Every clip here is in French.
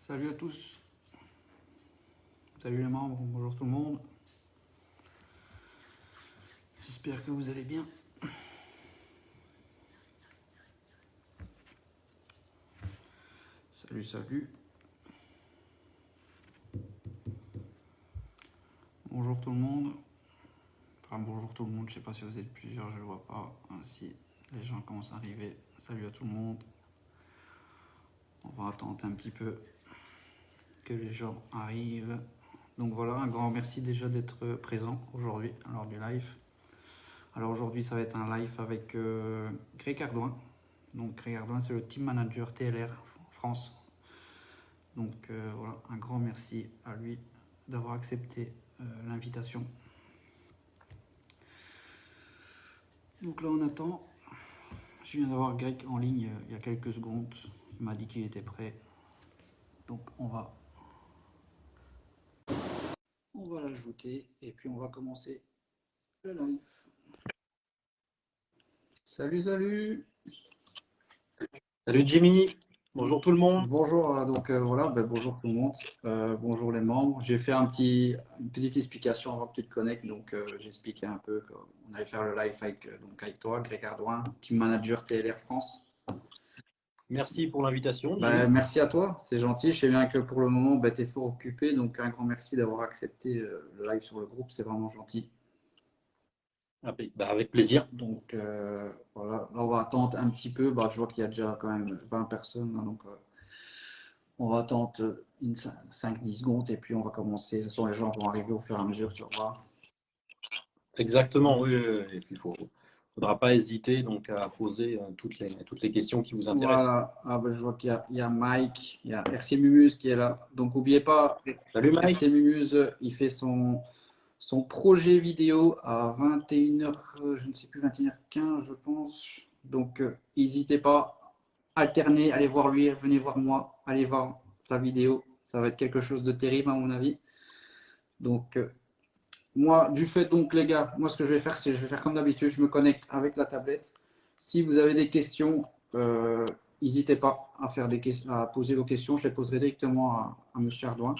Salut à tous, salut les membres, bonjour tout le monde. J'espère que vous allez bien. Salut, salut. Bonjour tout le monde. Enfin, bonjour tout le monde, je sais pas si vous êtes plusieurs, je ne le vois pas. Ainsi, les gens commencent à arriver. Salut à tout le monde. On va attendre un petit peu que les gens arrivent. Donc voilà, un grand merci déjà d'être présent aujourd'hui lors du live. Alors aujourd'hui, ça va être un live avec Greg Ardouin. Donc Greg Ardouin, c'est le team manager TLR France. Donc voilà, un grand merci à lui d'avoir accepté l'invitation. Donc là, on attend. Je viens d'avoir Greg en ligne il y a quelques secondes. Il m'a dit qu'il était prêt. Donc on va l'ajouter et puis on va commencer le live. Salut, salut. Salut Jimmy, bonjour tout le monde. Bonjour, donc voilà, bonjour tout le monde, bonjour les membres. J'ai fait une petite explication avant que tu te connectes, donc j'expliquais un peu qu'on allait faire le live avec toi, Greg Ardouin, team manager TLR France. Merci pour l'invitation, Jimmy. Merci à toi, c'est gentil. Je sais bien que pour le moment, tu es fort occupé, donc un grand merci d'avoir accepté le live sur le groupe, c'est vraiment gentil. Avec plaisir. Donc voilà, là on va attendre un petit peu. Je vois qu'il y a déjà quand même 20 personnes, donc on va attendre 5-10 secondes et puis on va commencer. De toute façon, les gens vont arriver au fur et à mesure, tu vas voir. Exactement, oui. Il ne faudra pas hésiter donc, à poser toutes les questions qui vous intéressent. Voilà, je vois qu'il y a Mike, il y a RC Mumuse qui est là. Donc n'oubliez pas, Salut Mike. RC Mumuse, il fait son projet vidéo à 21h, je ne sais plus, 21h15, je pense. Donc n'hésitez pas, alternez, allez voir lui, venez voir moi, allez voir sa vidéo. Ça va être quelque chose de terrible à mon avis. Donc moi, du fait donc les gars, moi ce que je vais faire, c'est je vais faire comme d'habitude, je me connecte avec la tablette. Si vous avez des questions, n'hésitez pas à à poser vos questions. Je les poserai directement à Monsieur Ardouin.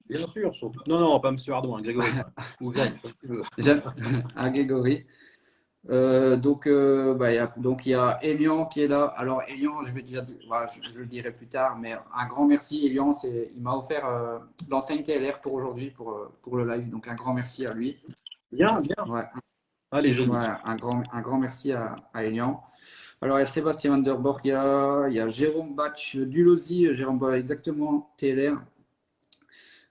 Bien sûr, surtout. Non, pas Monsieur Ardouin, Grégory. Ou Greg, comme tu veux. À Grégory. Donc il y a Elian qui est là. Alors Elian, je le dirai plus tard, mais un grand merci Elian, il m'a offert l'enseigne TLR pour aujourd'hui, pour le live. Donc un grand merci à lui. Bien. Ouais. Allez, je un grand merci à Elian. Alors il y a Sébastien Vanderborg, il y a Jérôme Batch Dulosy, Jérôme exactement TLR.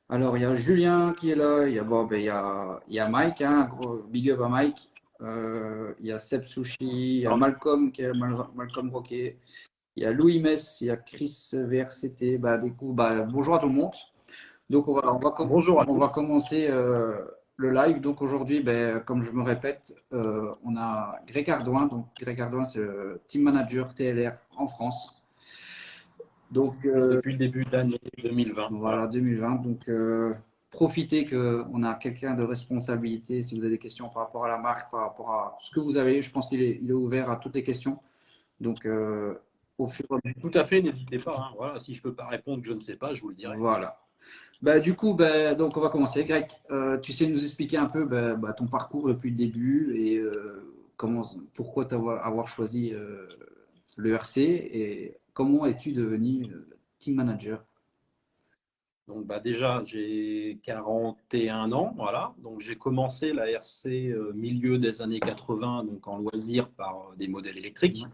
Alors il y a Julien qui est là, il y a Mike, un gros big up à Mike. Il y a Seb Sushi, il y a Malcolm qui est Malcolm Roquet, il y a Louis Mess, il y a Chris VRCT. Bonjour à tout le monde. Donc on va commencer le live. Donc aujourd'hui, comme je me répète, on a Greg Ardouin. Donc Greg Ardouin, c'est le team manager TLR en France. Donc depuis le début de l'année 2020. Voilà, 2020. Donc profitez qu'on a quelqu'un de responsabilité. Si vous avez des questions par rapport à la marque, par rapport à ce que vous avez, je pense qu'il est ouvert à toutes les questions. Donc au fur et à mesure. Tout à fait, n'hésitez pas. Hein. Voilà, si je ne peux pas répondre, je ne sais pas, je vous le dirai. Voilà. Du coup, donc on va commencer. Greg, tu sais nous expliquer un peu ton parcours depuis le début et pourquoi avoir choisi le RC et comment es-tu devenu team manager? Donc déjà, j'ai 41 ans, voilà. Donc j'ai commencé la RC milieu des années 80, donc en loisir par des modèles électriques,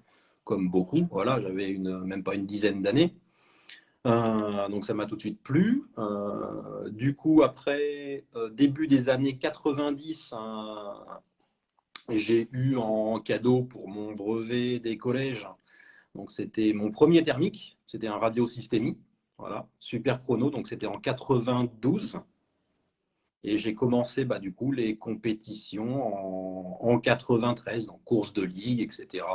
comme beaucoup. Voilà, j'avais même pas une dizaine d'années. Donc ça m'a tout de suite plu. Du coup, après début des années 90, j'ai eu en cadeau pour mon brevet des collèges. Donc c'était mon premier thermique, c'était un radiosystémie. Voilà, super chrono, donc c'était en 92. Et j'ai commencé du coup les compétitions en 93, en course de ligue, etc.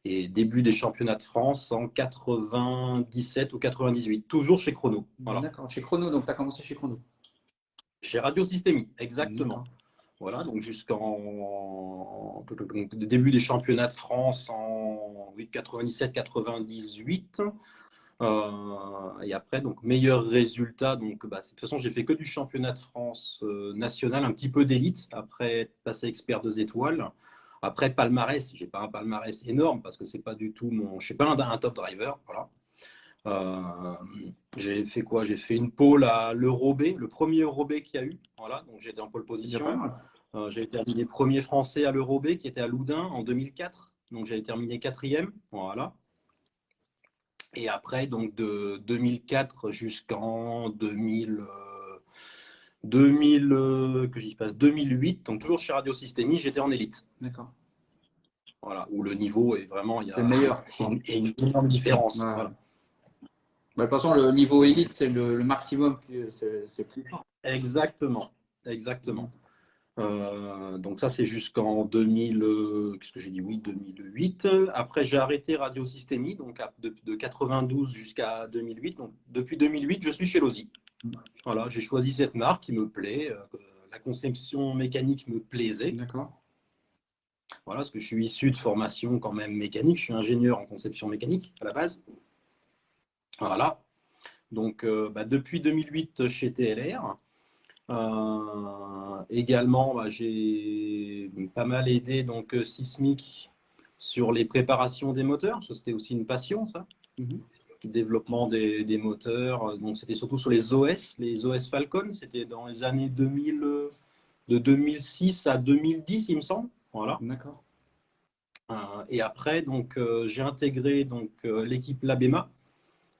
Et début des championnats de France en 97 ou 98, toujours chez Chrono. Voilà. D'accord, chez Chrono, donc tu as commencé chez Chrono. Chez Radiosystémie, exactement. Voilà, donc jusqu'en début des championnats de France en 97-98. Et après, donc, meilleur résultat. Donc, de toute façon, j'ai fait que du championnat de France national, un petit peu d'élite, après être passé expert 2 étoiles. Après, palmarès, j'ai pas un palmarès énorme parce que c'est pas du tout mon. Je suis pas un top driver. Voilà. Euh, j'ai fait quoi? J'ai fait une pole à l'Euro-B, le premier Euro-B qu'il y a eu. Voilà, donc j'étais en pole C'est pas position. mal. J'ai terminé premier français à l'Euro-B qui était à Loudun en 2004. Donc j'avais terminé quatrième. Voilà. Et après, donc de 2004 jusqu'en 2000, que j'y passe, 2008, donc toujours chez Radio Systémie, j'étais en élite. D'accord. Voilà, où le niveau est vraiment, il y C'est le a meilleur. une énorme différence. Ouais. Voilà. Bah, de toute façon, le niveau élite, c'est le maximum, c'est plus fort. Exactement, exactement. Donc ça, c'est jusqu'en 2000, qu'est-ce que j'ai dit? Oui, 2008. Après, j'ai arrêté Radio Systémie, donc de 92 jusqu'à 2008. Donc depuis 2008, je suis chez Lozi. Voilà, j'ai choisi cette marque qui me plaît. La conception mécanique me plaisait. D'accord. Voilà, parce que je suis issu de formation quand même mécanique. Je suis ingénieur en conception mécanique à la base. Voilà. Donc depuis 2008 chez TLR. Également, j'ai pas mal aidé donc Sismic sur les préparations des moteurs, parce que c'était aussi une passion, ça. Le développement des moteurs. Donc, c'était surtout sur les OS Falcon. C'était dans les années 2000, de 2006 à 2010, il me semble. Voilà. D'accord. Et après, donc, j'ai intégré donc, l'équipe Labema.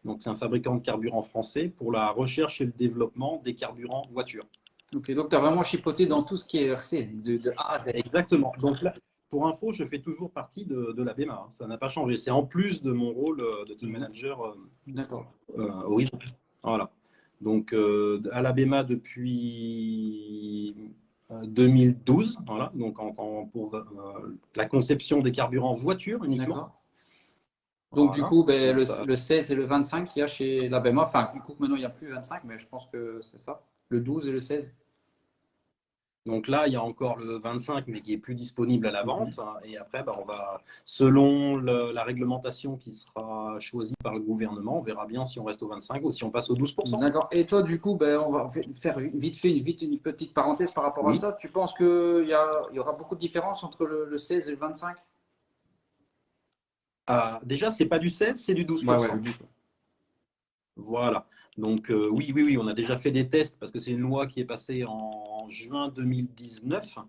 Donc, c'est un fabricant de carburant français pour la recherche et le développement des carburants voitures. Ok, donc tu as vraiment chipoté dans tout ce qui est RC, de A à Z. Exactement. Donc là, pour info, je fais toujours partie de la BEMA. Ça n'a pas changé. C'est en plus de mon rôle de team manager D'accord. Horizon. Voilà. Donc à la BEMA depuis 2012. Voilà. Donc pour la conception des carburants voitures uniquement. D'accord. Donc, du Voilà. coup, ben, Donc, ça... le 16 et le 25 qu'il y a chez la BMA, enfin, du coup, maintenant, il n'y a plus 25, mais je pense que c'est ça. Le 12 et le 16. Donc là, il y a encore le 25, mais qui est plus disponible à la vente. Et après, on va, selon la réglementation qui sera choisie par le gouvernement, on verra bien si on reste au 25 ou si on passe au 12%. D'accord. Et toi, du coup, ben, on va faire vite fait une petite parenthèse par rapport à Oui. ça. Tu penses qu'il y aura beaucoup de différence entre le 16 et le 25? Déjà, c'est pas du 16, c'est du Ouais, 12%. le 12. Voilà. Donc oui, on a déjà fait des tests parce que c'est une loi qui est passée en juin 2019.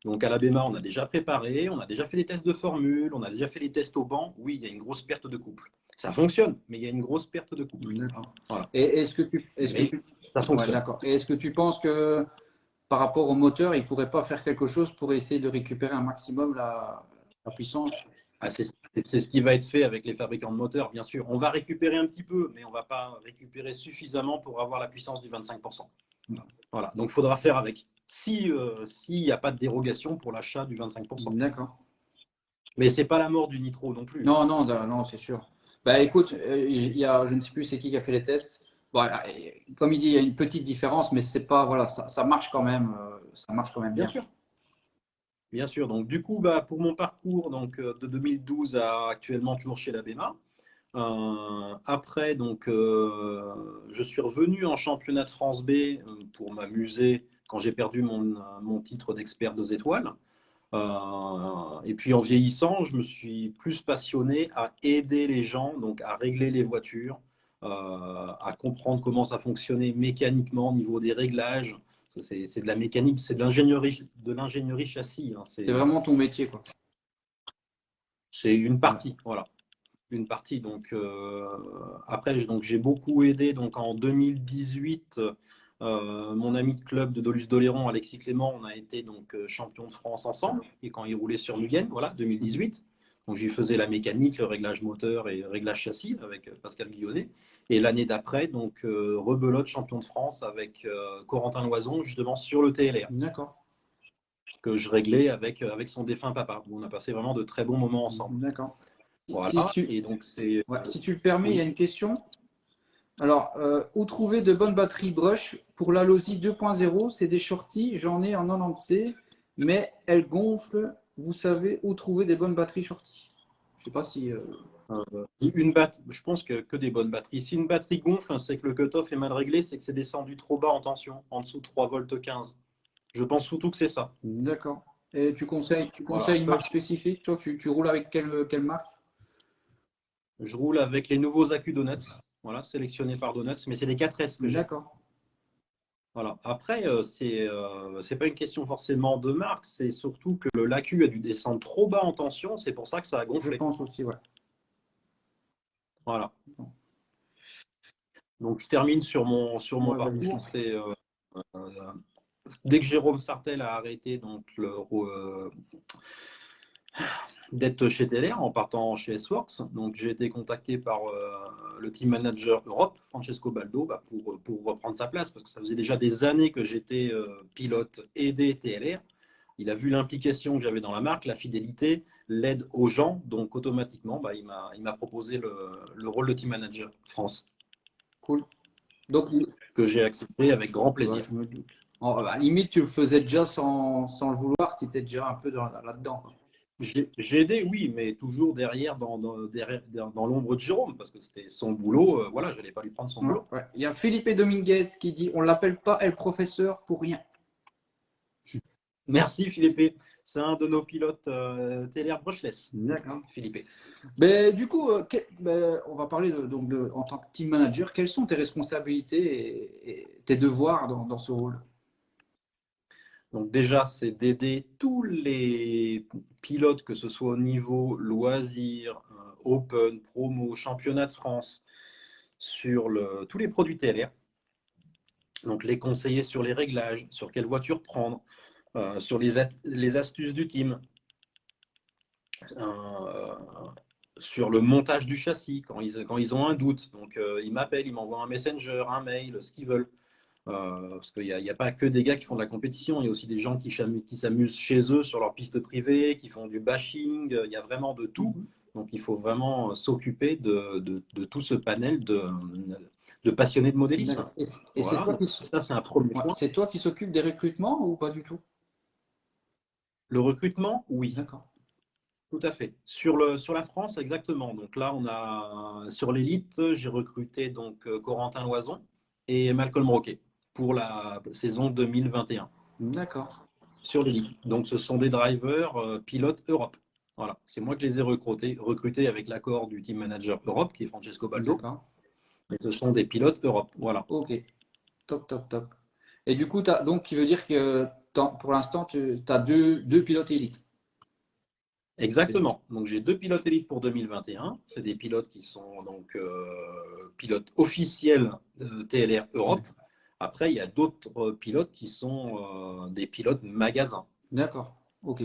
Donc à la BEMA, on a déjà préparé, on a déjà fait des tests de formule, on a déjà fait des tests au banc. Oui, il y a une grosse perte de couple. Ça fonctionne, mais il y a une grosse perte de couple. D'accord. Voilà. Et Ça ouais, fonctionne. d'accord. Et est-ce que tu penses que par rapport au moteur, il ne pourrait pas faire quelque chose pour essayer de récupérer un maximum la puissance? C'est ce qui va être fait avec les fabricants de moteurs, bien sûr. On va récupérer un petit peu, mais on ne va pas récupérer suffisamment pour avoir la puissance du 25%. Voilà, donc il faudra faire avec. S'il n'y a pas de dérogation pour l'achat du 25%. D'accord. Mais ce n'est pas la mort du nitro non plus. Non, non, non, c'est sûr. Bah écoute, je ne sais plus c'est qui a fait les tests. Bon, comme il dit, il y a une petite différence, mais c'est pas, voilà, ça marche quand même, ça marche quand même Bien bien. sûr. Bien sûr. Donc, du coup, pour mon parcours donc, de 2012 à actuellement toujours chez la BEMA, après, donc, je suis revenu en championnat de France B pour m'amuser quand j'ai perdu mon titre d'expert 2 étoiles. Et puis en vieillissant, je me suis plus passionné à aider les gens, donc à régler les voitures, à comprendre comment ça fonctionnait mécaniquement au niveau des réglages. C'est de la mécanique, c'est de l'ingénierie châssis. Hein. C'est vraiment ton métier, quoi. C'est une Ouais. partie, voilà. Une partie. Donc après, donc j'ai beaucoup aidé. Donc en 2018, mon ami de club de Dolus-Doléron, Alexis Clément, on a été donc champion de France ensemble. Et quand il roulait sur Mugen, voilà, 2018. Donc j'y faisais la mécanique, le réglage moteur et le réglage châssis avec Pascal Guillonnet. Et l'année d'après, donc rebelote champion de France avec Corentin Loison, justement sur le TLR. D'accord. Que je réglais avec son défunt papa. On a passé vraiment de très bons moments ensemble. D'accord. Voilà. Et donc c'est. Ouais, si tu le permets, il y a Oui. une question. Alors, où trouver de bonnes batteries Brush pour la Losi 2.0? C'est des shorties, j'en ai en 90C, mais elles gonflent. Vous savez où trouver des bonnes batteries shorties? Je sais pas si. Je pense que des bonnes batteries. Si une batterie gonfle, hein, c'est que le cutoff est mal réglé, c'est que c'est descendu trop bas en tension, en dessous de 3 volts 15. Je pense surtout que c'est ça. D'accord. Et tu Voilà. conseilles une Après, marque spécifique? Toi, tu roules avec quelle marque? je roule avec les nouveaux accus Donuts, voilà, sélectionnés par Donuts, mais c'est les 4S que j'ai. D'accord. Voilà. Après, c'est pas une question forcément de marque, c'est surtout que l'accu a dû descendre trop bas en tension, c'est pour ça que ça a Je gonflé. pense aussi, ouais. Voilà. Donc je termine sur mon Ouais, vas-y, je t'en parcours. prie. Euh, Dès que Jérôme Sartel a arrêté d'être chez TLR en partant chez S-Works, donc j'ai été contacté par le team manager Europe, Francesco Baldo, pour reprendre sa place, parce que ça faisait déjà des années que j'étais pilote aidé TLR. Il a vu l'implication que j'avais dans la marque, la fidélité, l'aide aux gens, donc automatiquement, il m'a proposé le rôle de team manager France, Cool. Donc, que j'ai accepté avec grand ouais, plaisir. je me doute. À la limite, tu le faisais déjà sans le vouloir, tu étais déjà un peu là-dedans, quoi. J'ai aidé, oui, mais toujours dans l'ombre de Jérôme, parce que c'était son boulot. Voilà, je n'allais pas lui prendre son Ouais, boulot. ouais. Il y a Philippe Dominguez qui dit on l'appelle pas El Professeur pour rien. Merci, Philippe. C'est un de nos pilotes TLR brushless, D'accord. Philippe. Ben, du coup, on va parler en tant que team manager. Quelles sont tes responsabilités et tes devoirs dans ce rôle? Donc déjà, c'est d'aider tous les pilotes, que ce soit au niveau loisirs, Open, promo, championnat de France, sur tous les produits TLR. Donc les conseiller sur les réglages, sur quelle voiture prendre, sur les astuces du team, euh, sur le montage du châssis quand ils ont un doute. Donc ils m'appellent, ils m'envoient un messenger, un mail, ce qu'ils veulent. Parce qu'il n'y a pas que des gars qui font de la compétition, il y a aussi des gens qui s'amusent chez eux sur leur piste privée, qui font du bashing, il y a vraiment de tout. Donc il faut vraiment s'occuper de tout ce panel de passionnés de modélisme. D'accord. Et c'est Voilà, toi donc ça c'est un premier ouais, point. c'est toi qui s'occupe des recrutements ou pas du tout? Le recrutement, oui, D'accord. tout à fait. Sur la France, exactement. Donc là, on a sur l'élite, j'ai recruté donc Corentin Loison et Malcolm Roquet pour la saison 2021 D'accord. sur l'élite. Donc ce sont des drivers pilotes Europe. Voilà, c'est moi qui les ai recrutés avec l'accord du team manager Europe, qui est Francesco Baldo. D'accord. Mais ce sont des pilotes Europe. Voilà. Ok. Top, top, top. Et du coup, donc, qui veut dire que pour l'instant, tu as deux pilotes élites. Exactement. Donc j'ai deux pilotes élites pour 2021. C'est des pilotes qui sont donc pilotes officiels de TLR Europe. Après, il y a d'autres pilotes qui sont des pilotes magasins. D'accord. Ok.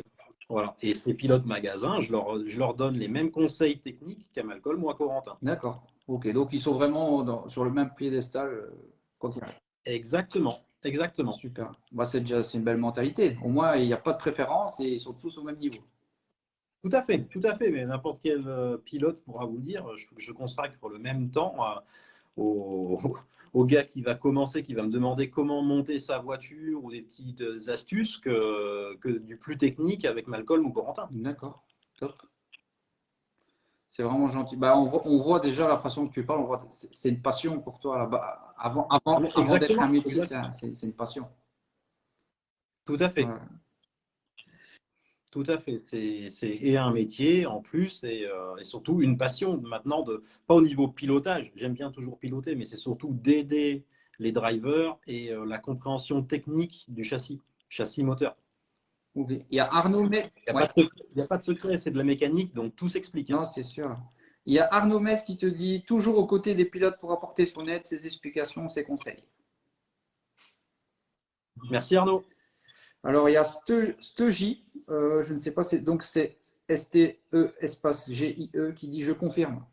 Voilà. Et ces pilotes magasins, je leur donne les mêmes conseils techniques qu'à Malcolm ou à Corentin. D'accord. Ok. Donc, ils sont vraiment sur le même piédestal, quoi qu'il arrive. Exactement. Exactement. Super. Bah, c'est une belle mentalité. Au moins, il n'y a pas de préférence et ils sont tous au même niveau. Tout à fait, mais n'importe quel pilote pourra vous le dire, je consacre le même temps au, au gars qui va commencer, qui va me demander comment monter sa voiture ou des petites astuces que du plus technique avec Malcolm ou Corentin. D'accord. Top. C'est vraiment gentil. Bah, on voit déjà la façon que tu parles. On voit, c'est une passion pour toi là-bas. Avant d'être un Exactement, métier, exact. c'est une passion. Tout à fait. Ouais. Tout à fait. C'est et un métier en plus et surtout une passion maintenant, pas au niveau pilotage, j'aime bien toujours piloter, mais c'est surtout d'aider les drivers et la compréhension technique du châssis moteur. Ok. Il y a Arnaud Metz. Il Ouais. n'y a pas de secret, c'est de la mécanique, donc tout s'explique, hein. Non, c'est sûr. Il y a Arnaud Metz qui te dit toujours aux côtés des pilotes pour apporter son aide, ses explications, ses conseils. Merci Arnaud. Alors, il y a Stegi, je ne sais pas, donc c'est STE espace GIE qui dit je confirme.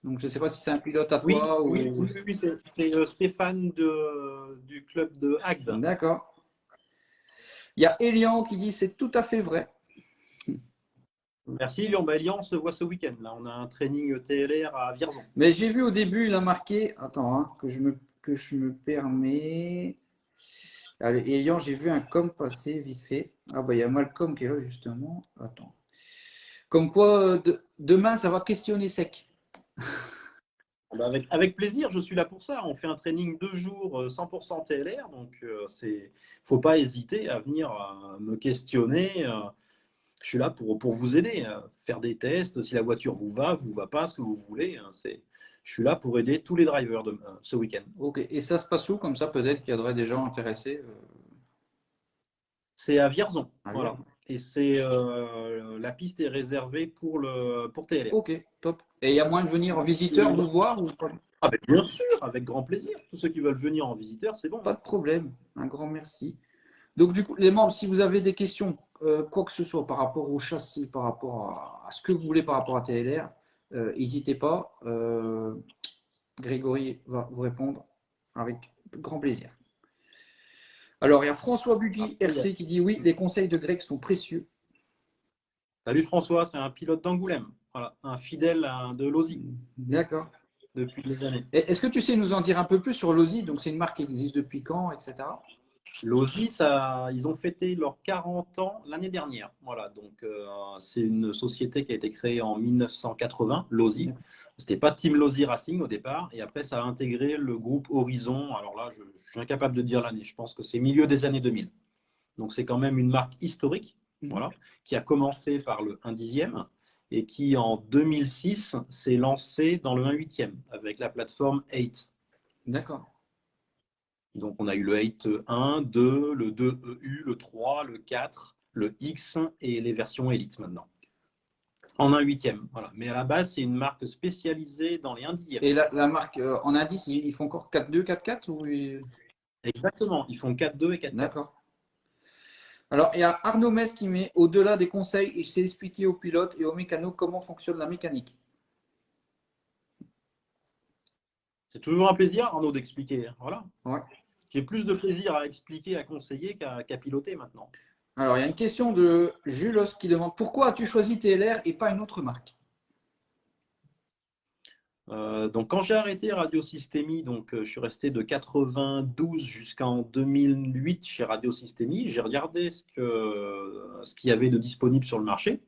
Donc, je ne sais pas si c'est un pilote à toi ou. Oui, c'est Stéphane du club de Agde. D'accord. Il y a Elian qui dit c'est tout à fait vrai. Merci Lyon. Lyon, on se voit ce week-end. Là, on a un training TLR à Vierzon. Mais j'ai vu au début, il a marqué. Attends, hein, que je me permets. Allez, Elian, j'ai vu un com passer vite fait. Ah, bah, il y a Malcolm qui est là, justement. Attends. Comme quoi, demain, ça va questionner sec. Avec plaisir, je suis là pour ça. On fait un training 2 jours 100% TLR, donc faut pas hésiter à venir me questionner. Je suis là pour vous aider, faire des tests. Si la voiture vous va pas, ce que vous voulez. Je suis là pour aider tous les drivers ce week-end. Ok, et ça se passe où? Comme ça, peut-être qu'il y aurait des gens intéressés C'est à Vierzon, à voilà. venir. Et la piste est réservée pour TLR. Ok, top. Et il y a moyen de venir en visiteur vous voir ou pas? Ah ben, bien sûr, avec grand plaisir. Tous ceux qui veulent venir en visiteur, c'est bon. Pas de problème. Un grand merci. Donc, du coup, les membres, si vous avez des questions, quoi que ce soit par rapport au châssis, par rapport à ce que vous voulez par rapport à TLR, n'hésitez pas. Grégory va vous répondre avec grand plaisir. Alors, il y a François Bugui Après, RC qui dit oui, les conseils de Greg sont précieux. Salut François, c'est un pilote d'Angoulême, voilà, un fidèle de Lozi D'accord. depuis des années. Est-ce que tu sais nous en dire un peu plus sur Lozi? Donc, c'est une marque qui existe depuis quand, etc. Lozi, ils ont fêté leurs 40 ans l'année dernière. Voilà, donc c'est une société qui a été créée en 1980, Lozi. C'était pas Team Lozi Racing au départ, et après ça a intégré le groupe Horizon. Alors là, je suis incapable de dire l'année. Je pense que c'est milieu des années 2000. Donc c'est quand même une marque historique, voilà, qui a commencé par le 1/10 et qui en 2006 s'est lancée dans le 1/8 avec la plateforme 8. D'accord. Donc on a eu le 8 1, 2, le 2EU, le 3, le 4, le X et les versions Elite maintenant. En 1/8, voilà. Mais à la base, c'est une marque spécialisée dans les 1/10. Et la marque en indice, ils font encore 4-2, 4-4 ou Exactement, ils font 4-2 et 4-4. D'accord. Alors, il y a Arnaud Metz qui met au-delà des conseils, il sait expliquer aux pilotes et aux mécanos comment fonctionne la mécanique. C'est toujours un plaisir, Arnaud, d'expliquer. Voilà. Ouais. J'ai plus de plaisir à expliquer, à conseiller qu'à piloter maintenant. Alors, il y a une question de Jules qui demande pourquoi as-tu choisi TLR et pas une autre marque? Donc quand j'ai arrêté Radio Systémie, je suis resté de 92 jusqu'en 2008 chez Radio Systémie. J'ai regardé ce qu'il y avait de disponible sur le marché.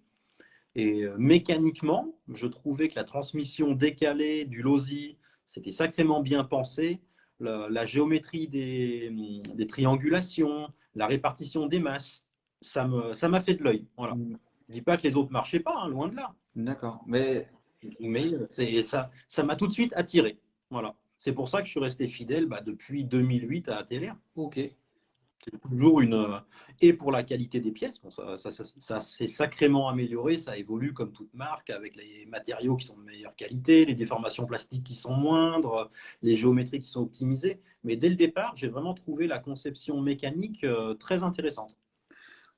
Et mécaniquement, je trouvais que la transmission décalée du Lozi, c'était sacrément bien pensé. La géométrie des triangulations, la répartition des masses, ça m'a fait de l'œil. Voilà. Je ne dis pas que les autres ne marchaient pas, hein, loin de là. D'accord. Mais Mais ça m'a tout de suite attiré. Voilà. C'est pour ça que je suis resté fidèle depuis 2008 à TLR. ok. C'est toujours et pour la qualité des pièces, bon, ça s'est sacrément amélioré, ça évolue comme toute marque, avec les matériaux qui sont de meilleure qualité, les déformations plastiques qui sont moindres, les géométries qui sont optimisées. Mais dès le départ, j'ai vraiment trouvé la conception mécanique très intéressante,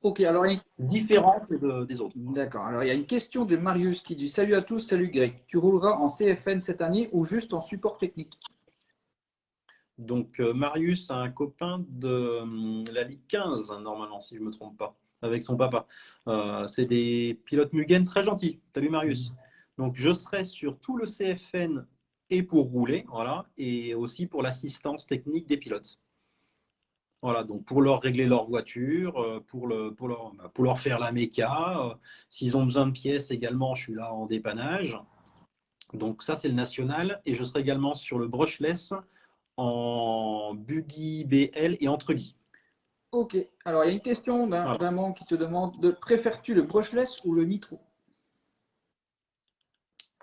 Ok, alors différente des autres. d'accord. Alors il y a une question de Marius qui dit salut à tous, salut Greg. Tu rouleras en CFN cette année ou juste en support technique? Donc Marius a un copain de la Ligue 15, hein, normalement, si je ne me trompe pas, avec son papa. C'est des pilotes Mugen très gentils. Salut Marius. Donc je serai sur tout le CFN et pour rouler, voilà, et aussi pour l'assistance technique des pilotes. Voilà, donc pour leur régler leur voiture, pour leur faire la méca. S'ils ont besoin de pièces également, je suis là en dépannage. Donc ça, c'est le national. Et je serai également sur le brushless en buggy BL et entre guillemets. Ok, alors il y a une question d'un membre qui te demande préfères-tu le brushless ou le nitro?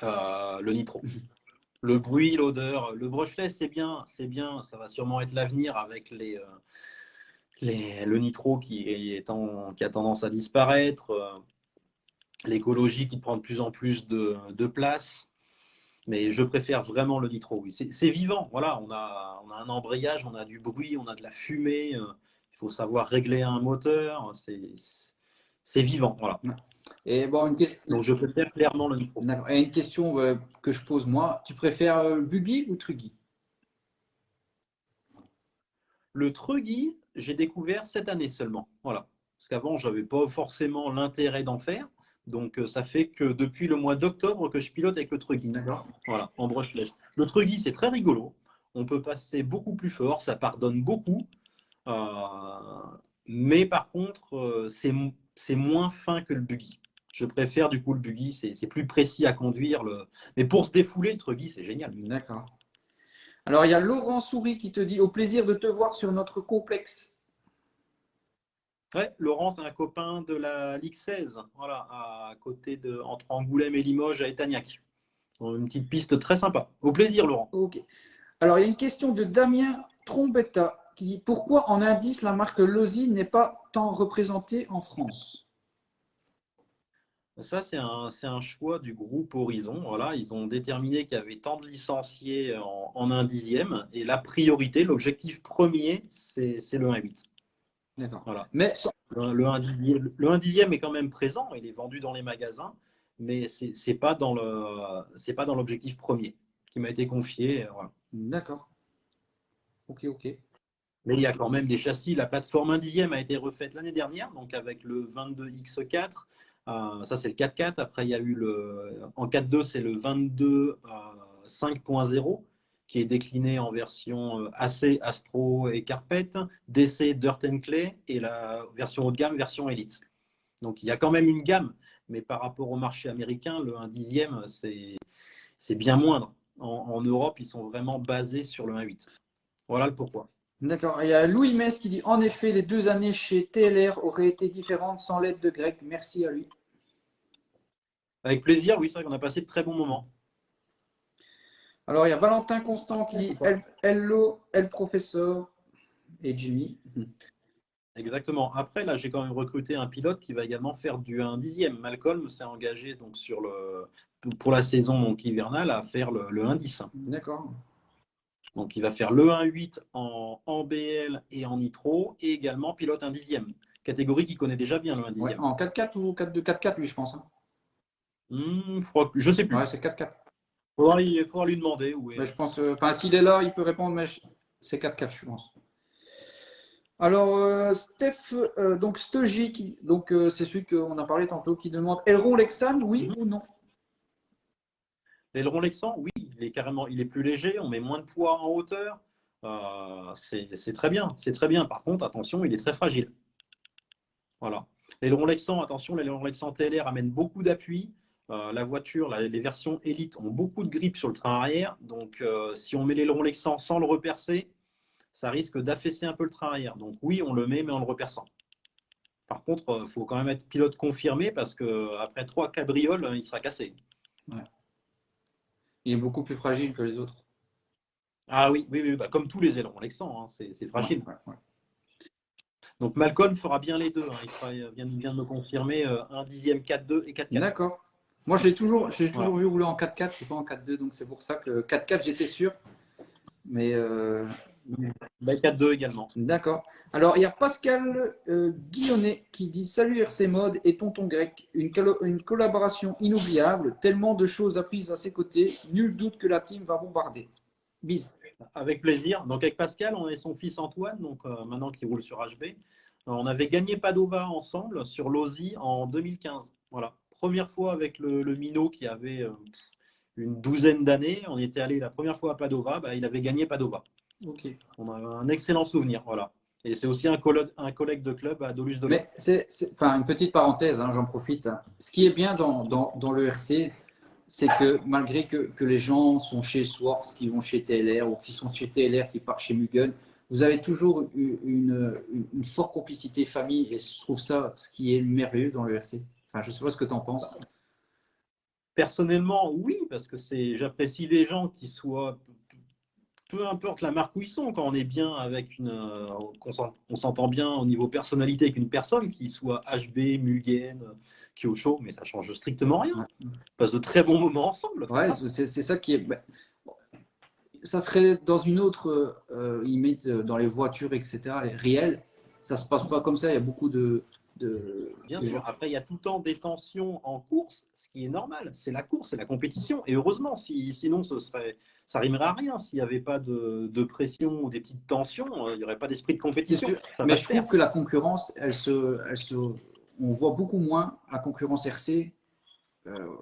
Le nitro. Le bruit, l'odeur, le brushless, c'est bien, ça va sûrement être l'avenir avec le nitro qui a tendance à disparaître, l'écologie qui prend de plus en plus de place. Mais je préfère vraiment le nitro, oui. C'est vivant, voilà, on a un embrayage, on a du bruit, on a de la fumée, il faut savoir régler un moteur, c'est vivant, voilà. Et bon, Donc je préfère clairement le nitro. Et une question que je pose moi, tu préfères buggy ou truggy? Le truggy, j'ai découvert cette année seulement, voilà. Parce qu'avant, je n'avais pas forcément l'intérêt d'en faire. Donc ça fait que depuis le mois d'octobre que je pilote avec le truggy. D'accord. Voilà, en brushless. Le truggy, c'est très rigolo. On peut passer beaucoup plus fort, ça pardonne beaucoup. Mais par contre, c'est moins fin que le buggy. Je préfère du coup le buggy, c'est plus précis à conduire. Mais pour se défouler, le truggy, c'est génial. D'accord. Alors, il y a Laurent Souris qui te dit au plaisir de te voir sur notre complexe. Ouais, Laurent, c'est un copain de la Ligue 16, voilà, à côté entre Angoulême et Limoges à Etagnac. Une petite piste très sympa. Au plaisir, Laurent. Ok. Alors, il y a une question de Damien Trombetta qui dit pourquoi en indice la marque Lozi n'est pas tant représentée en France? Ça, c'est un choix du groupe Horizon. Voilà, ils ont déterminé qu'il y avait tant de licenciés en 1/10e. Et la priorité, l'objectif premier, c'est le 1/8. D'accord. Voilà. Mais Le 1/10e est quand même présent, il est vendu dans les magasins, mais ce n'est pas dans l'objectif premier qui m'a été confié. Voilà. d'accord. Ok, ok. Mais il y a quand même des châssis. La plateforme 1/10e a été refaite l'année dernière, donc avec le 22X4. Ça, c'est le 4x4. Après, il y a eu en 4.2, c'est le 22 5.0 qui est décliné en version AC, Astro et Carpet, DC, Dirt and Clay et la version haut de gamme, version Elite. Donc, il y a quand même une gamme, mais par rapport au marché américain, le 1/10e, c'est bien moindre. En Europe, ils sont vraiment basés sur le 1/8. Voilà le pourquoi. D'accord. Il y a Louis Metz qui dit en effet, les 2 années chez TLR auraient été différentes sans l'aide de Greg. Merci à lui. Avec plaisir, oui, c'est vrai qu'on a passé de très bons moments. Alors, il y a Valentin Constant qui dit hello, el professeur et Jimmy. Exactement. Après, là, j'ai quand même recruté un pilote qui va également faire du 1/10e. Malcolm s'est engagé donc pour la saison donc, hivernale à faire le 1/10. D'accord. Donc, il va faire le 1/8 en BL et en nitro et également pilote 1/10e. Catégorie qu'il connaît déjà bien, le 1/10e. Ouais, en 4x4 ou 4-2? 4x4, lui, je pense. Hein. Je ne sais plus. Ouais, c'est 4x4. Il faudra lui demander. Mais je pense, enfin, s'il est là, il peut répondre, mais c'est 4x4, je pense. Alors, Steph, donc Stoji, c'est celui qu'on a parlé tantôt, qui demande aileron Lexan, oui ou non? L'aileron Lexan, oui, il est plus léger, on met moins de poids en hauteur. C'est très bien, c'est très bien. Par contre, attention, il est très fragile. Voilà. L'aileron Lexan, attention, l'aileron Lexan TLR amène beaucoup d'appui. La voiture, les versions Elite ont beaucoup de grippe sur le train arrière. Donc, si on met l'aileron Lexan sans le repercer, ça risque d'affaisser un peu le train arrière. Donc, oui, on le met, mais en le reperçant. Par contre, il faut quand même être pilote confirmé parce qu'après 3 cabrioles, il sera cassé. Ouais. Il est beaucoup plus fragile que les autres. Ah oui, bah, comme tous les ailerons Lexan, hein, c'est fragile. Ouais. Donc Malcolm fera bien les deux. Hein. Il vient de me confirmer 1/10e 4.2 et 4.4. D'accord. Moi, j'ai toujours vu rouler en 4x4, pas en 4.2, donc c'est pour ça que 4x4, j'étais sûr. Mais 4.2 également. d'accord. Alors, il y a Pascal Guillonnet qui dit salut RC Mode et Tonton Grec, une collaboration inoubliable, tellement de choses apprises à ses côtés, nul doute que la team va bombarder. Bise. Avec plaisir. Donc avec Pascal, on est son fils Antoine, donc maintenant qui roule sur HB. On avait gagné Padova ensemble sur l'Aussie en 2015. Voilà. Première fois avec le minot qui avait une douzaine d'années. On était allé la première fois à Padova, il avait gagné Padova. Ok. On a un excellent souvenir. Voilà. Et c'est aussi un collègue de club à Dolus de l'Eau. Mais enfin, une petite parenthèse, hein, j'en profite. Ce qui est bien dans le RC, c'est que malgré que les gens sont chez Swartz, qui vont chez TLR, ou qui sont chez TLR, qui partent chez Mugen, vous avez toujours une forte complicité famille, et je trouve ça ce qui est merveilleux dans le RC. Enfin, je ne sais pas ce que tu en penses. Personnellement, oui, parce que j'apprécie les gens qui soient, peu importe la marque où ils sont, quand on est bien avec on s'entend bien au niveau personnalité avec une personne, qui soit HB, Mugen, Kyosho, mais ça change strictement rien. On passe de très bons moments ensemble. Ouais, c'est ça qui est. Ça serait dans une autre limite, dans les voitures, etc., les réels, ça se passe pas comme ça. Il y a beaucoup de. Bien sûr. Après, il y a tout le temps des tensions en course, ce qui est normal. C'est la course, c'est la compétition. Et heureusement, sinon, ça rimerait à rien. S'il n'y avait pas de pression ou des petites tensions, il n'y aurait pas d'esprit de compétition. Mais je trouve que la concurrence, on voit beaucoup moins la concurrence RC.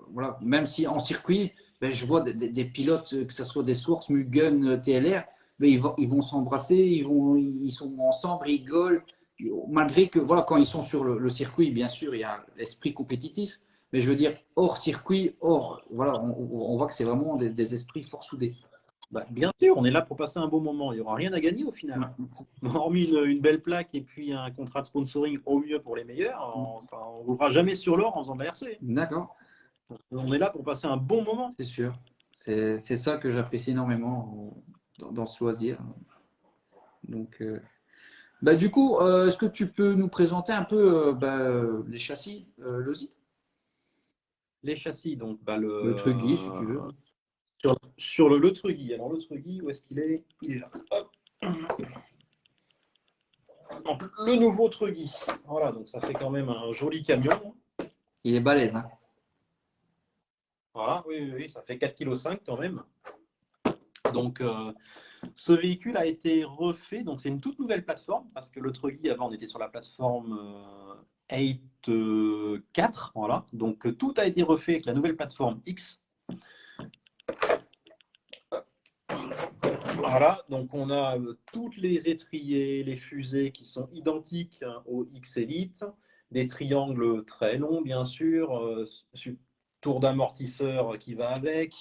Voilà. Même si en circuit, je vois des pilotes, que ce soit des Sources, Mugen, TLR, mais ils vont s'embrasser, ils sont ensemble, rigolent. Malgré que, voilà, quand ils sont sur le circuit, bien sûr, il y a l'esprit compétitif. Mais je veux dire, hors circuit, voilà, on voit que c'est vraiment des esprits fort soudés. Bah, bien sûr, on est là pour passer un bon moment. Il n'y aura rien à gagner au final. Ouais. Hormis une belle plaque et puis un contrat de sponsoring au mieux pour les meilleurs, on ne roulera jamais sur l'or en faisant de la RC. D'accord, On est là pour passer un bon moment. c'est sûr. C'est ça que j'apprécie énormément dans ce loisir. Donc, bah, du coup, est-ce que tu peux nous présenter un peu les châssis Losi? Les châssis, donc bah, Le Truggy, si tu veux. sur le Truggy. Alors le Truggy, où est-ce qu'il est? Il est là. Hop. Donc, le nouveau Truggy. Voilà, donc ça fait quand même un joli camion. Il est balèze, hein? Voilà, oui, ça fait 4,5 kg quand même. Donc, ce véhicule a été refait. Donc, c'est une toute nouvelle plateforme parce que le Truggy, avant, on était sur la plateforme 8.4. Voilà. Donc, tout a été refait avec la nouvelle plateforme X. Voilà. Donc, on a toutes les étriers, les fusées qui sont identiques au X Elite. Des triangles très longs, bien sûr. Tour d'amortisseur qui va avec.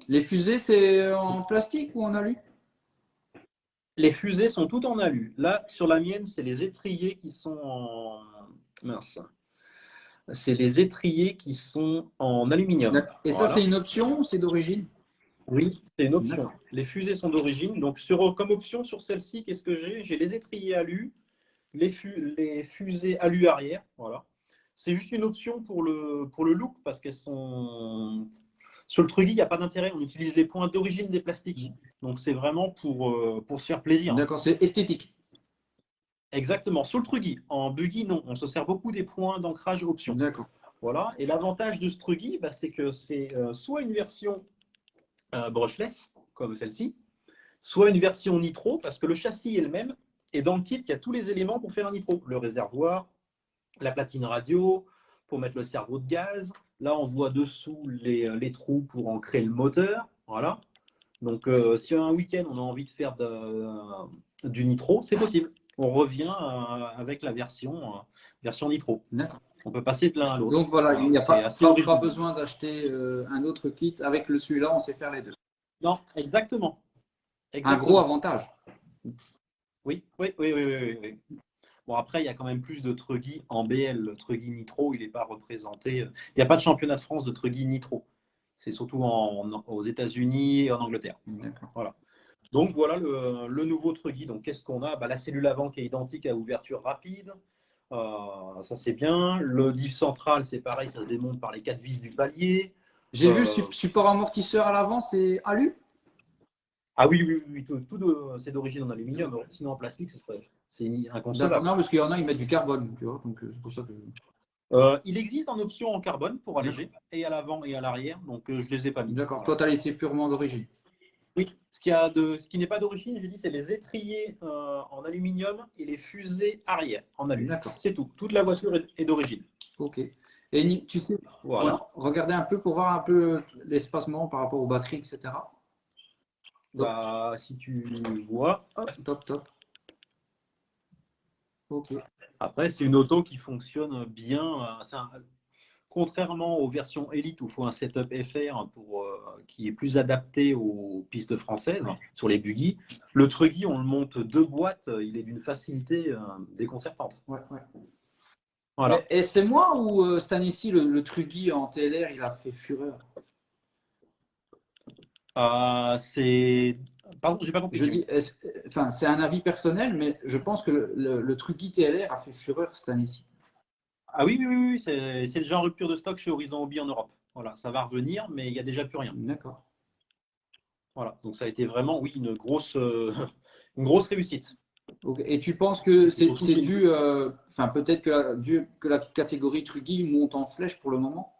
Les fusées, c'est en plastique ou en alu? Les fusées sont toutes en alu. Là, sur la mienne, c'est les étriers qui sont en. Mince. C'est les étriers qui sont en aluminium. Et ça, Voilà. c'est une option ou c'est d'origine? Oui, c'est une option. Les fusées sont d'origine. Donc, comme option sur celle-ci, qu'est-ce que j'ai? J'ai les étriers alu, les fusées alu arrière. Voilà. C'est juste une option pour le look parce qu'elles sont. Sur le Truggy, il n'y a pas d'intérêt. On utilise les points d'origine des plastiques. Donc, c'est vraiment pour se faire plaisir. D'accord, c'est esthétique. Exactement. Sur le Truggy. En buggy, non. On se sert beaucoup des points d'ancrage option. D'accord. Voilà. Et l'avantage de ce Truggy, bah, c'est que c'est soit une version brushless, comme celle-ci, soit une version nitro, parce que le châssis est le même. Et dans le kit, il y a tous les éléments pour faire un nitro. Le réservoir, la platine radio, pour mettre le cerveau de gaz. Là, on voit dessous les trous pour ancrer le moteur. Voilà. Donc, si un week-end, on a envie de faire du nitro, c'est possible. On revient avec la version nitro. D'accord. On peut passer de l'un à l'autre. Donc voilà, il n'y a pas besoin d'acheter un autre kit. Avec celui-là, on sait faire les deux. Non, exactement. Un gros avantage. Oui. Bon, après, il y a quand même plus de Truggy en BL. Le Truggy Nitro, il n'est pas représenté. Il n'y a pas de championnat de France de Truggy Nitro. C'est surtout aux États-Unis et en Angleterre. Voilà. Donc, voilà le nouveau Truggy. Donc, qu'est-ce qu'on a? La cellule avant qui est identique à ouverture rapide. Ça, c'est bien. Le diff central, c'est pareil, ça se démonte par les 4 vis du palier. J'ai vu support amortisseur à l'avant, c'est alu? Ah oui, c'est d'origine en aluminium. Sinon, en plastique, c'est inconcevable. Non, parce qu'il y en a, ils mettent du carbone, tu vois, donc c'est pour ça que il existe en option en carbone pour alléger, et à l'avant et à l'arrière, donc je ne les ai pas mis. D'accord, toi, tu as laissé purement d'origine. Oui, ce qui n'est pas d'origine, j'ai dit, c'est les étriers en aluminium et les fusées arrière en alu. C'est tout. Toute la voiture est d'origine. Ok. Et tu sais, voilà. Regardez un peu pour voir un peu l'espacement par rapport aux batteries, etc. Donc, si tu vois. Top. Ok. Après, c'est une auto qui fonctionne bien. Contrairement aux versions Elite où il faut un setup FR qui est plus adapté aux pistes françaises, sur les buggy, le Truggy, on le monte 2 boîtes, il est d'une facilité déconcertante. Ouais. Voilà. Et c'est moi ou Stanissi, le Truggy en TLR, il a fait fureur? Pardon, j'ai pas compris. Je dis, c'est un avis personnel, mais je pense que le Truggy TLR a fait fureur cette année-ci. Ah oui, c'est déjà en rupture de stock chez Horizon Hobby en Europe. Voilà, ça va revenir, mais il n'y a déjà plus rien. D'accord. Voilà, donc ça a été vraiment, oui, une grosse réussite. Okay. Et tu penses que c'est dû, peut-être que la catégorie Truggy monte en flèche pour le moment?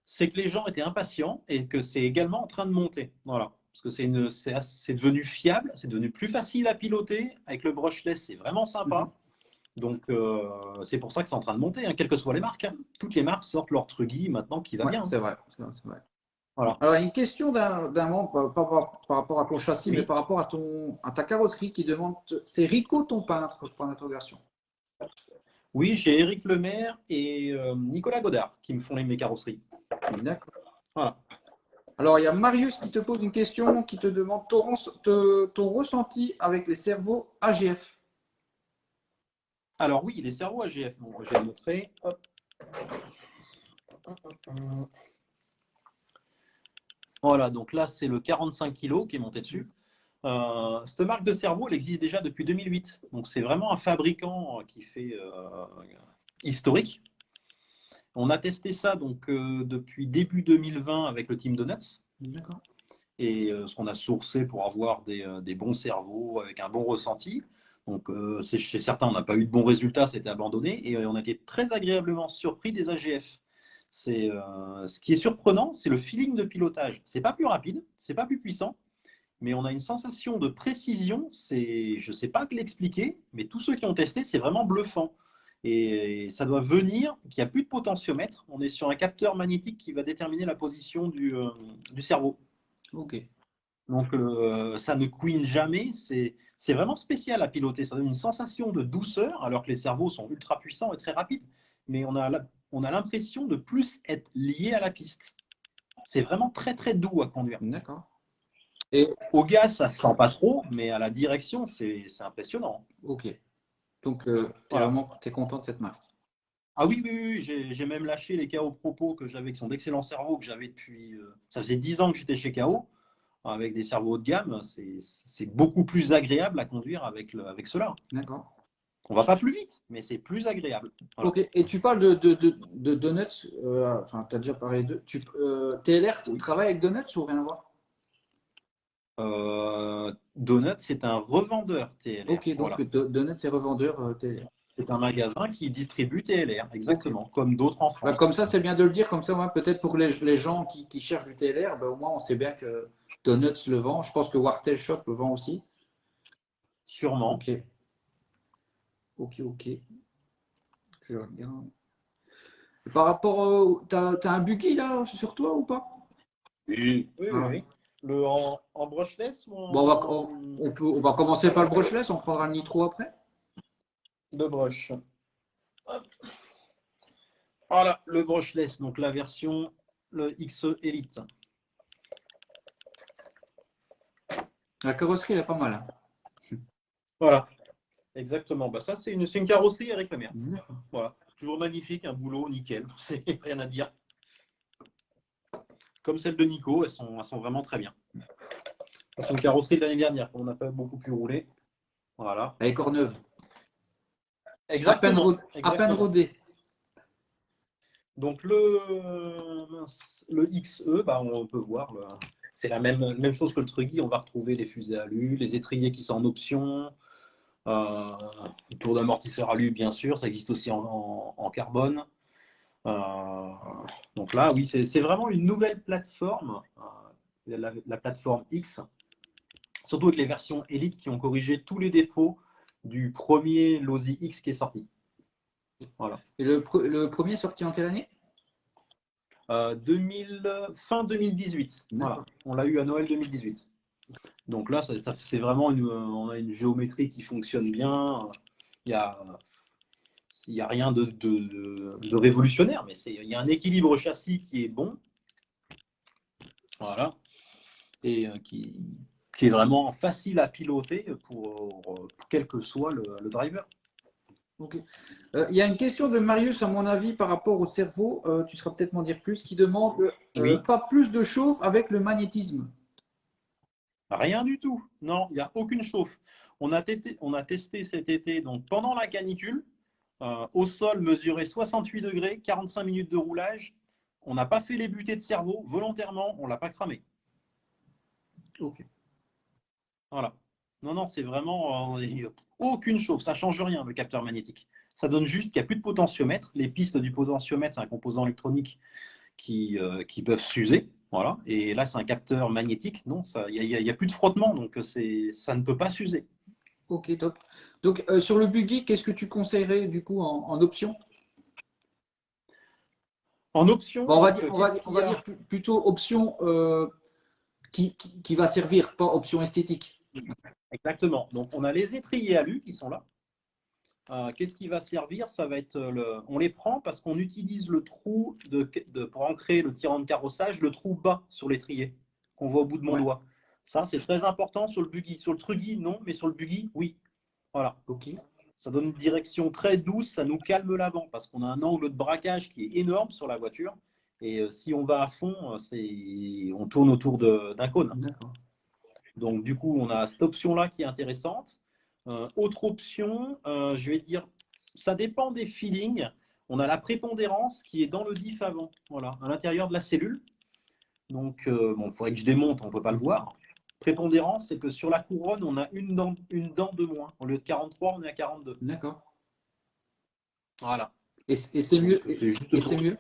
C'est que les gens étaient impatients et que c'est également en train de monter. Voilà. Parce que c'est devenu fiable, c'est devenu plus facile à piloter. Avec le brushless, c'est vraiment sympa. Donc, c'est pour ça que c'est en train de monter, quelles que soient les marques. Toutes les marques sortent leur Truggy maintenant qui va bien. C'est vrai. Voilà. Alors, une question d'un membre, pas par rapport à ton châssis, mais par rapport à ta carrosserie qui demande, c'est Rico ton peintre, point d'interrogation. Oui, j'ai Éric Lemaire et Nicolas Godard qui me font mes carrosseries. D'accord. Voilà. Alors, il y a Marius qui te pose une question, qui te demande ton ressenti avec les cerveaux AGF. Alors oui, les cerveaux AGF, bon, je vais le montrer. Hop. Voilà, donc là, c'est le 45 kg qui est monté dessus. Cette marque de cerveau, elle existe déjà depuis 2008. Donc, c'est vraiment un fabricant qui fait historique. On a testé ça donc, depuis début 2020 avec le Team Donuts. D'accord. Et ce qu'on a sourcé pour avoir des bons cerveaux avec un bon ressenti. Donc, chez certains, on n'a pas eu de bons résultats, c'était abandonné. Et on a été très agréablement surpris des AGF. Ce qui est surprenant, c'est le feeling de pilotage. C'est pas plus rapide, c'est pas plus puissant, mais on a une sensation de précision. Je ne sais pas l'expliquer, mais tous ceux qui ont testé, c'est vraiment bluffant. Et ça doit venir qu'il n'y a plus de potentiomètre. On est sur un capteur magnétique qui va déterminer la position du cerveau. Ok. Donc ça ne couine jamais. C'est vraiment spécial à piloter. Ça donne une sensation de douceur, alors que les cerveaux sont ultra puissants et très rapides. Mais on a l'impression de plus être lié à la piste. C'est vraiment très très doux à conduire. D'accord. Et au gaz, ça ne se sent pas trop, mais à la direction, c'est impressionnant. ok. Donc, Voilà. t'es content de cette marque. Ah oui, oui, oui, j'ai même lâché les KO Propos que j'avais, qui sont d'excellents cerveaux, que j'avais depuis. Ça faisait 10 ans que j'étais chez KO, avec des cerveaux haut de gamme. C'est beaucoup plus agréable à conduire avec cela. D'accord. On va pas plus vite, mais c'est plus agréable. Voilà. Ok. Et tu parles de Donuts. Enfin, tu as déjà parlé de. TLR, tu travailles avec Donuts ou rien à voir? Donut, c'est un revendeur TLR. Ok, donc Voilà. Donuts est revendeur TLR. C'est un magasin qui distribue TLR, Ok. exactement, comme d'autres en Bah, France. comme ça, c'est bien de le dire. Comme ça, ouais, peut-être pour les gens qui cherchent du TLR, bah, au moins on sait bien que Donuts le vend. Je pense que Wartel Shop le vend aussi. Sûrement. Ok. Ok, ok. Je regarde. Et par rapport au. T'as un buggy là sur toi ou pas? Oui, oui, oui. Ah. Oui. En brushless ou Bon, en on va commencer par le brushless, on prendra le nitro après. de brush. Hop. Voilà, le brushless, donc la version le XE Elite. La carrosserie, elle est pas mal, hein. Voilà, exactement. Bah, ça, c'est une carrosserie avec la mer. D'accord. Voilà, toujours magnifique, un boulot nickel, c'est rien à dire. Comme celle de Nico, elles sont vraiment très bien. C'est une carrosserie de l'année dernière, on n'a pas beaucoup pu rouler. Voilà. Elle est encore neuve. Exactement, À peine exactement. rodée. Donc le XE, bah, on peut voir, c'est la même chose que le Truggy. On va retrouver les fusées alu, les étriers qui sont en option, tour d'amortisseur alu, bien sûr, ça existe aussi en carbone. Donc là, oui, c'est vraiment une nouvelle plateforme, la plateforme X, surtout avec les versions Elite qui ont corrigé tous les défauts du premier Losi X qui est sorti. Voilà. Et le premier est sorti en quelle année? 2000, fin 2018. Voilà. On l'a eu à Noël 2018. Donc là, c'est vraiment on a une géométrie qui fonctionne bien. Il y a rien de révolutionnaire, mais il y a un équilibre châssis qui est bon. Voilà. Et qui est vraiment facile à piloter pour quel que soit le driver. Ok. Il y a une question de Marius, à mon avis, par rapport au cerveau, tu seras peut-être m'en dire plus, qui demande Oui. pas plus de chauffe avec le magnétisme. Rien du tout. Non, il n'y a aucune chauffe. On a testé cet été, donc pendant la canicule, au sol mesuré 68 degrés, 45 minutes de roulage. On n'a pas fait les butées de cerveau volontairement, on ne l'a pas cramé. Ok. Voilà. Non, non, c'est vraiment aucune chauffe. Ça ne change rien, le capteur magnétique. Ça donne juste qu'il n'y a plus de potentiomètre. Les pistes du potentiomètre, c'est un composant électronique qui peuvent s'user. Voilà. Et là, c'est un capteur magnétique. Non, il n'y a plus de frottement, donc ça ne peut pas s'user. Ok, top. Donc, sur le buggy, qu'est-ce que tu conseillerais du coup en option? En option, Bon, donc, qu'est-ce on qu'il y va a? dire plutôt option qui va servir, pas option esthétique. Exactement. Donc, on a les étriers alu qui sont là. qu'est-ce qui va servir? Ça va être on les prend parce qu'on utilise le trou pour ancrer le tirant de carrossage, le trou bas sur l'étrier qu'on voit au bout de mon Ouais. doigt. Ça, c'est très important sur le buggy. Sur le truggy, non, mais sur le buggy, oui. Voilà. Ok. Ça donne une direction très douce, ça nous calme l'avant parce qu'on a un angle de braquage qui est énorme sur la voiture. Et si on va à fond, on tourne autour d'un cône. D'accord. Donc, du coup, on a cette option-là qui est intéressante. Autre option, je vais dire, ça dépend des feelings. On a la prépondérance qui est dans le diff avant, voilà, à l'intérieur de la cellule. Donc, bon, il faudrait que je démonte, on ne peut pas le voir. Prépondérance, c'est que sur la couronne, on a une dent de moins. Au lieu de 43, on est à 42. D'accord. Voilà. Et c'est mieux. C'est juste Et c'est mieux.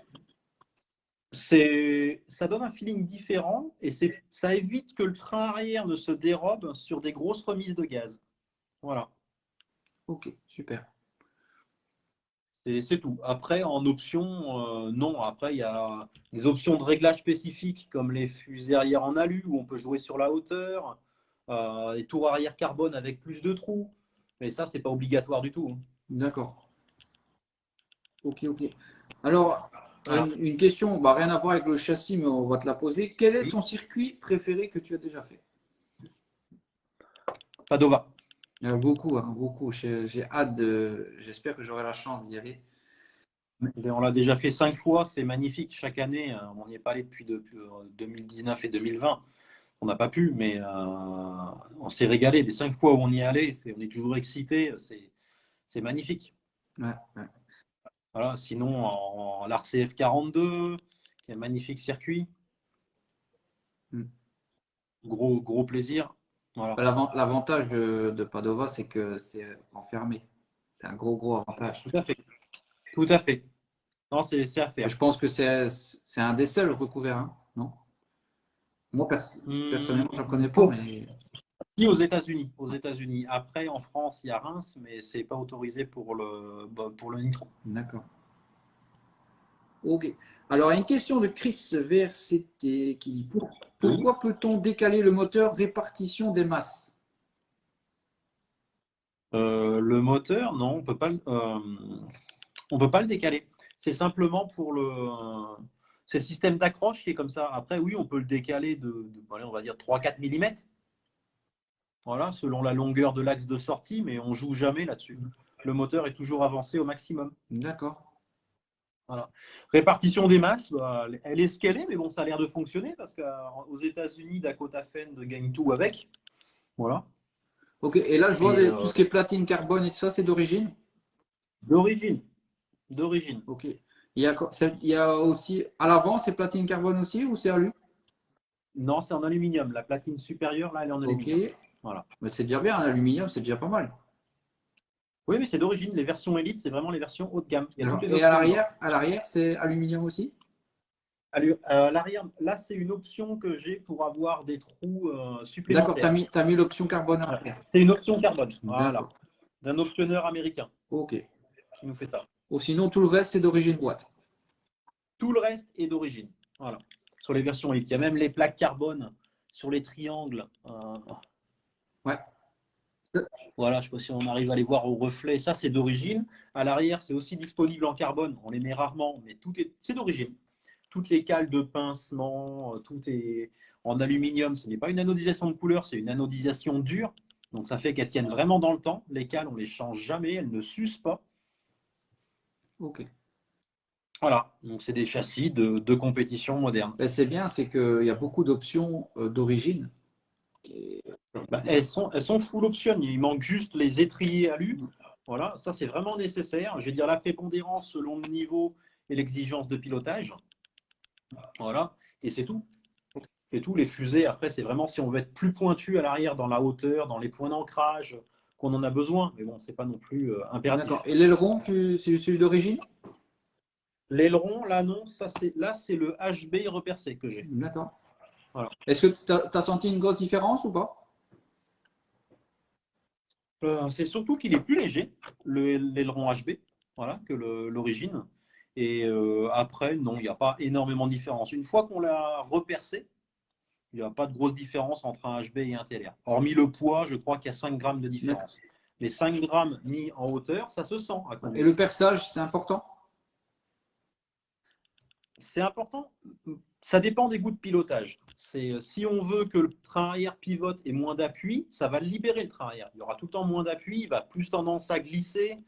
Ça donne un feeling différent et ça évite que le train arrière ne se dérobe sur des grosses remises de gaz. Voilà. Ok, super. C'est tout. Après, en option, non. Après, il y a des options de réglage spécifiques comme les fusées arrière en alu où on peut jouer sur la hauteur, les tours arrière carbone avec plus de trous. Mais ça, c'est pas obligatoire du tout. D'accord. Ok, ok. Alors, Voilà. une question, bah, rien à voir avec le châssis, mais on va te la poser. Quel est Oui, ton circuit préféré que tu as déjà fait? Padova. Il y en a beaucoup, hein, beaucoup. J'ai hâte de. J'espère que j'aurai la chance d'y aller. On l'a déjà fait 5 fois, c'est magnifique. Chaque année, on n'y est pas allé depuis 2019 et 2020. On n'a pas pu, mais on s'est régalé. Les 5 fois où on y est allé, on est toujours excité. C'est magnifique. Ouais, ouais. Voilà. Sinon, en l'RCF 42, qui est un magnifique circuit, Mm. gros plaisir. Voilà. Bah, l'avantage de Padova, c'est que c'est enfermé. C'est un gros avantage. Tout à fait. Tout à fait. Non, c'est à Et faire. je pense que c'est un des seuls recouverts, hein, non? Moi, personnellement, je ne connais pas, Pour mais qui aux États-Unis. Aux États-Unis. Après, en France, il y a Reims, mais c'est pas autorisé pour le nitro. d'accord. Ok. Alors, une question de Chris VRCT qui dit Oui. pourquoi peut-on décaler le moteur répartition des masses? Le moteur, non, on peut pas le décaler. C'est simplement c'est le système d'accroche qui est comme ça. Après, oui, on peut le décaler allez, on va dire 3-4 mm. Voilà, selon la longueur de l'axe de sortie, mais on joue jamais là-dessus. Le moteur est toujours avancé au maximum. D'accord. Voilà. Répartition des masses, bah, elle est ce qu'elle est, mais bon, ça a l'air de fonctionner parce qu'aux États-Unis, Dakota Fend gagne tout avec. Voilà. Ok. Et là, je vois Et tout ce qui est platine, carbone et tout ça, c'est d'origine? d'origine, d'origine. Ok. Il y a aussi, à l'avant, c'est platine, carbone aussi ou c'est alu? Non, c'est en aluminium. La platine supérieure, là, elle est en Ok. aluminium. Voilà. Mais c'est déjà bien, en aluminium, c'est déjà pas mal. Oui, mais c'est d'origine. Les versions Elite, c'est vraiment les versions haut de gamme. Il y a toutes D'accord. les Et options dedans. à l'arrière, c'est aluminium aussi? L'arrière, là, c'est une option que j'ai pour avoir des trous D'accord, supplémentaires. t'as mis l'option carbone à Voilà. l'arrière. C'est une option carbone. Voilà. D'accord. D'un optionneur américain Ok. qui nous fait ça. Ou sinon, tout le reste, c'est d'origine boîte. Tout le reste est d'origine. Voilà. Sur les versions Elite. Il y a même les plaques carbone sur les triangles. Ouais. Voilà, je ne sais pas si on arrive à les voir au reflet. Ça, c'est d'origine. À l'arrière, c'est aussi disponible en carbone. On les met rarement, mais c'est d'origine. Toutes les cales de pincement, tout est en aluminium. Ce n'est pas une anodisation de couleur, c'est une anodisation dure. Donc, ça fait qu'elles tiennent vraiment dans le temps. Les cales, on ne les change jamais. Elles ne s'usent pas. Ok. Voilà. Donc, c'est des châssis de compétition moderne. Ben, c'est bien, c'est qu'il y a beaucoup d'options d'origine. Bah, elles sont full option. Il manque juste les étriers alu. Voilà, ça c'est vraiment nécessaire. Je vais dire la prépondérance selon le niveau et l'exigence de pilotage. Voilà, et c'est tout. C'est tout. Les fusées, après, c'est vraiment si on veut être plus pointu à l'arrière dans la hauteur, dans les points d'ancrage, qu'on en a besoin. Mais bon, c'est pas non plus D'accord. impératif. Et l'aileron, c'est celui d'origine? L'aileron, là, non, là, c'est le HB repercé que j'ai. D'accord. Voilà. Est-ce que tu as senti une grosse différence ou pas? C'est surtout qu'il est plus léger, l'aileron HB, voilà, que l'origine. Et après, non, il n'y a pas énormément de différence. Une fois qu'on l'a repercé, il n'y a pas de grosse différence entre un HB et un TLR. Hormis le poids, je crois qu'il y a 5 grammes de différence. les 5 grammes mis en hauteur, ça se sent à conduire. Et le perçage, c'est important? C'est important. Ça dépend des goûts de pilotage. Si on veut que le train arrière pivote et moins d'appui, ça va libérer le train arrière. Il y aura tout le temps moins d'appui, il va plus tendance à glisser.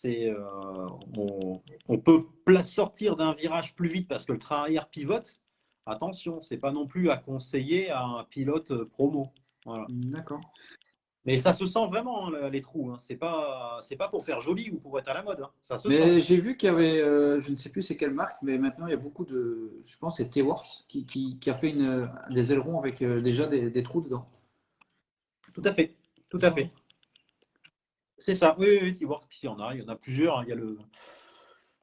On peut sortir d'un virage plus vite parce que le train arrière pivote. Attention, c'est pas non plus à conseiller à un pilote promo. Voilà. D'accord. Mais ça se sent vraiment, hein, les trous. Hein. C'est pas pour faire joli ou pour être à la mode. Hein. Ça se Mais sent. j'ai vu qu'il y avait, je ne sais plus c'est quelle marque, mais maintenant il y a beaucoup de, je pense que c'est T-Works qui a fait des ailerons avec déjà des trous dedans. Tout à fait. Tout à fait. C'est ça. Oui, oui, tu vois qu'il y en a. Il y en a plusieurs. Hein. Il y a je ne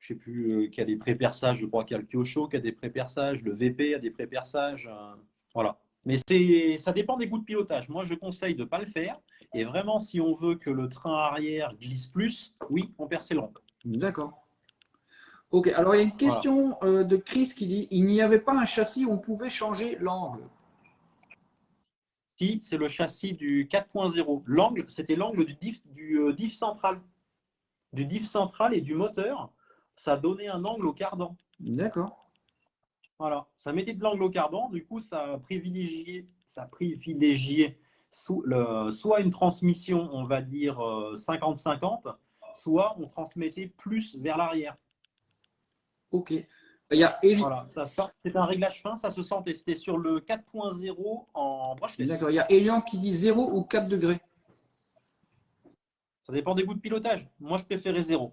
sais plus, qui a des pré-perçages. Je crois qu'il y a le Kyosho qui a des pré-perçages. Le VP a des pré-perçages. Voilà. Mais ça dépend des goûts de pilotage. Moi, je conseille de ne pas le faire. Et vraiment, si on veut que le train arrière glisse plus, oui, on perce le rond. D'accord. Ok, alors il y a une question de Chris qui dit, il n'y avait pas un châssis où on pouvait changer l'angle? Si, c'est le châssis du 4.0. L'angle, c'était l'angle du diff central. Du diff central et du moteur. Ça donnait un angle au cardan. D'accord. Voilà, ça mettait de l'angle au cardan, du coup, ça privilégiait soit une transmission, on va dire 50-50, soit on transmettait plus vers l'arrière. Ok. Il y a Voilà, c'est un réglage fin, ça se sentait. C'était sur le 4.0 en brushless. D'accord. Il y a Elian qui dit 0 ou 4 degrés. Ça dépend des goûts de pilotage. Moi, je préférais 0.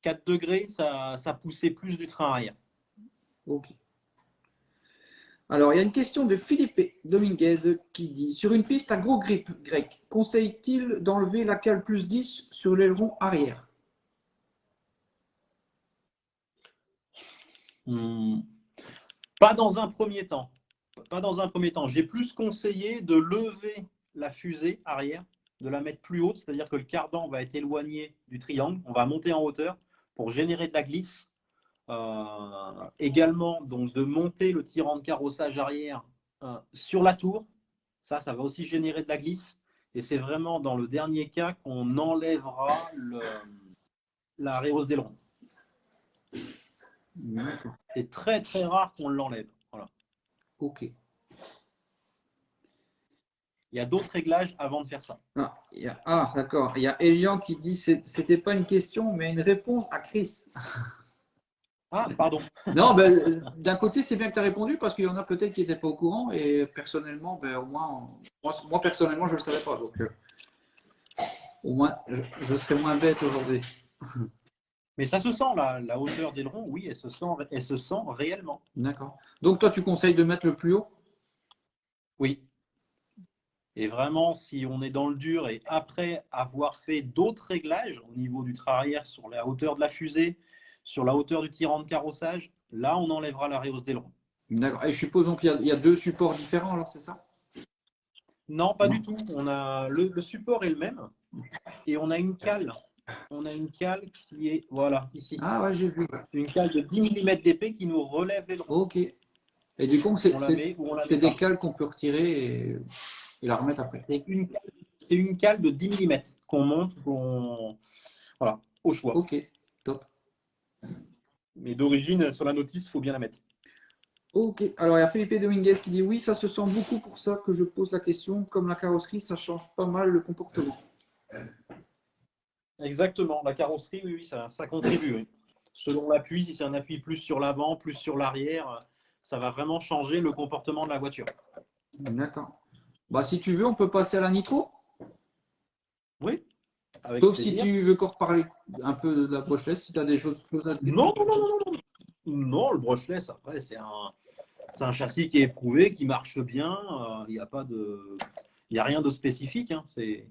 4 degrés, ça poussait plus du train arrière. Ok. Alors, il y a une question de Philippe Dominguez qui dit, sur une piste à gros grip grec, conseille-t-il d'enlever la cale plus 10 sur l'aileron arrière? Pas dans un premier temps. Pas dans un premier temps. J'ai plus conseillé de lever la fusée arrière, de la mettre plus haute, c'est-à-dire que le cardan va être éloigné du triangle, on va monter en hauteur pour générer de la glisse. Également, donc, de monter le tirant de carrossage arrière sur la tour. Ça va aussi générer de la glisse. Et c'est vraiment dans le dernier cas qu'on enlèvera la rehausse d'aileron. C'est très très rare qu'on l'enlève. Voilà. Ok. Il y a d'autres réglages avant de faire ça. D'accord. Il y a Elian qui dit c'était pas une question, mais une réponse à Chris. Ah, pardon. Non, d'un côté, c'est bien que tu as répondu parce qu'il y en a peut-être qui n'étaient pas au courant et personnellement, au moins, moi personnellement, je ne le savais pas. Donc, au moins, je serais moins bête aujourd'hui. Mais ça se sent, la hauteur d'aileron, oui, elle se sent réellement. D'accord. Donc, toi, tu conseilles de mettre le plus haut? Oui. Et vraiment, si on est dans le dur et après avoir fait d'autres réglages au niveau du train arrière sur la hauteur de la fusée, sur la hauteur du tirant de carrossage, là, on enlèvera la rehausse d'aileron. D'accord. Et je suppose donc qu'il y a deux supports différents, alors c'est ça? Non, pas du tout. On a le support est le même et on a une cale. On a une cale qui est, voilà, ici. Ah ouais, j'ai vu. Une cale de 10 mm d'épais qui nous relève l'aileron. Ok. Et du coup, c'est des pas. cales qu'on peut retirer et la remettre après. C'est une cale de 10 mm qu'on monte voilà, au choix. Ok, top. Mais d'origine, sur la notice, il faut bien la mettre. Ok, alors il y a Felipe Dominguez qui dit oui, ça se sent beaucoup pour ça que je pose la question. Comme la carrosserie, ça change pas mal le comportement. Exactement, la carrosserie, oui, ça contribue. Oui. Selon l'appui, si c'est un appui plus sur l'avant, plus sur l'arrière, ça va vraiment changer le comportement de la voiture. D'accord. Bah, si tu veux, on peut passer à la nitro. Oui. Sauf si tu veux encore parler un peu de la brushless, si tu as des choses à dire. Non. Non, le brushless, après, c'est un châssis qui est éprouvé, qui marche bien. Il n'y a rien de spécifique. Hein. C'est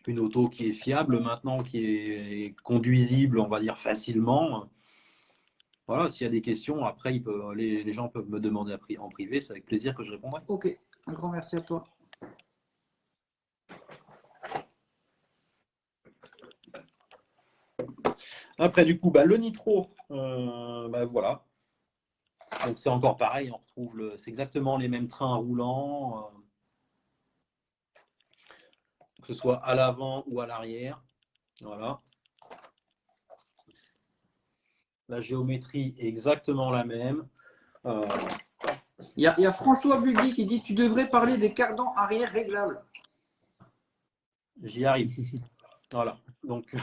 une auto qui est fiable maintenant, qui est conduisible, on va dire, facilement. Voilà, s'il y a des questions, après, les gens peuvent me demander en privé. C'est avec plaisir que je répondrai. Ok, un grand merci à toi. Après, du coup, le nitro, voilà. Donc, c'est encore pareil. On retrouve c'est exactement les mêmes trains roulants. que ce soit à l'avant ou à l'arrière. Voilà. La géométrie est exactement la même. Il y a François Bugui qui dit: tu devrais parler des cardans arrière réglables. J'y arrive. Voilà. Donc,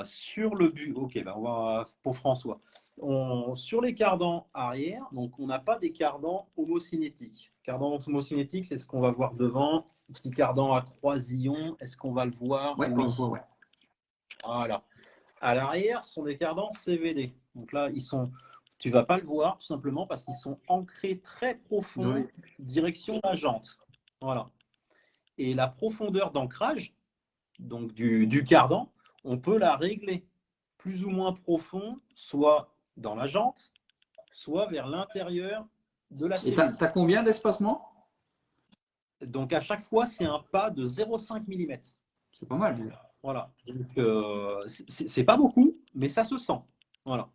sur le but, ok, ben on va pour François. Sur les cardans arrière, donc on n'a pas des cardans homocinétiques. Cardans homocinétiques, c'est ce qu'on va voir devant. Petit cardan à croisillon, est-ce qu'on va le voir? Ouais, Oui. on le voit, ouais. Voilà. À l'arrière, ce sont des cardans CVD. Donc là, tu ne vas pas le voir tout simplement parce qu'ils sont ancrés très profond direction la jante. Voilà. Et la profondeur d'ancrage, donc du cardan, on peut la régler plus ou moins profond, soit dans la jante, soit vers l'intérieur de la Et cellule. tu as combien d'espacement? Donc à chaque fois, c'est un pas de 0,5 mm. C'est pas mal déjà. Voilà. Donc c'est pas beaucoup, mais ça se sent. Voilà.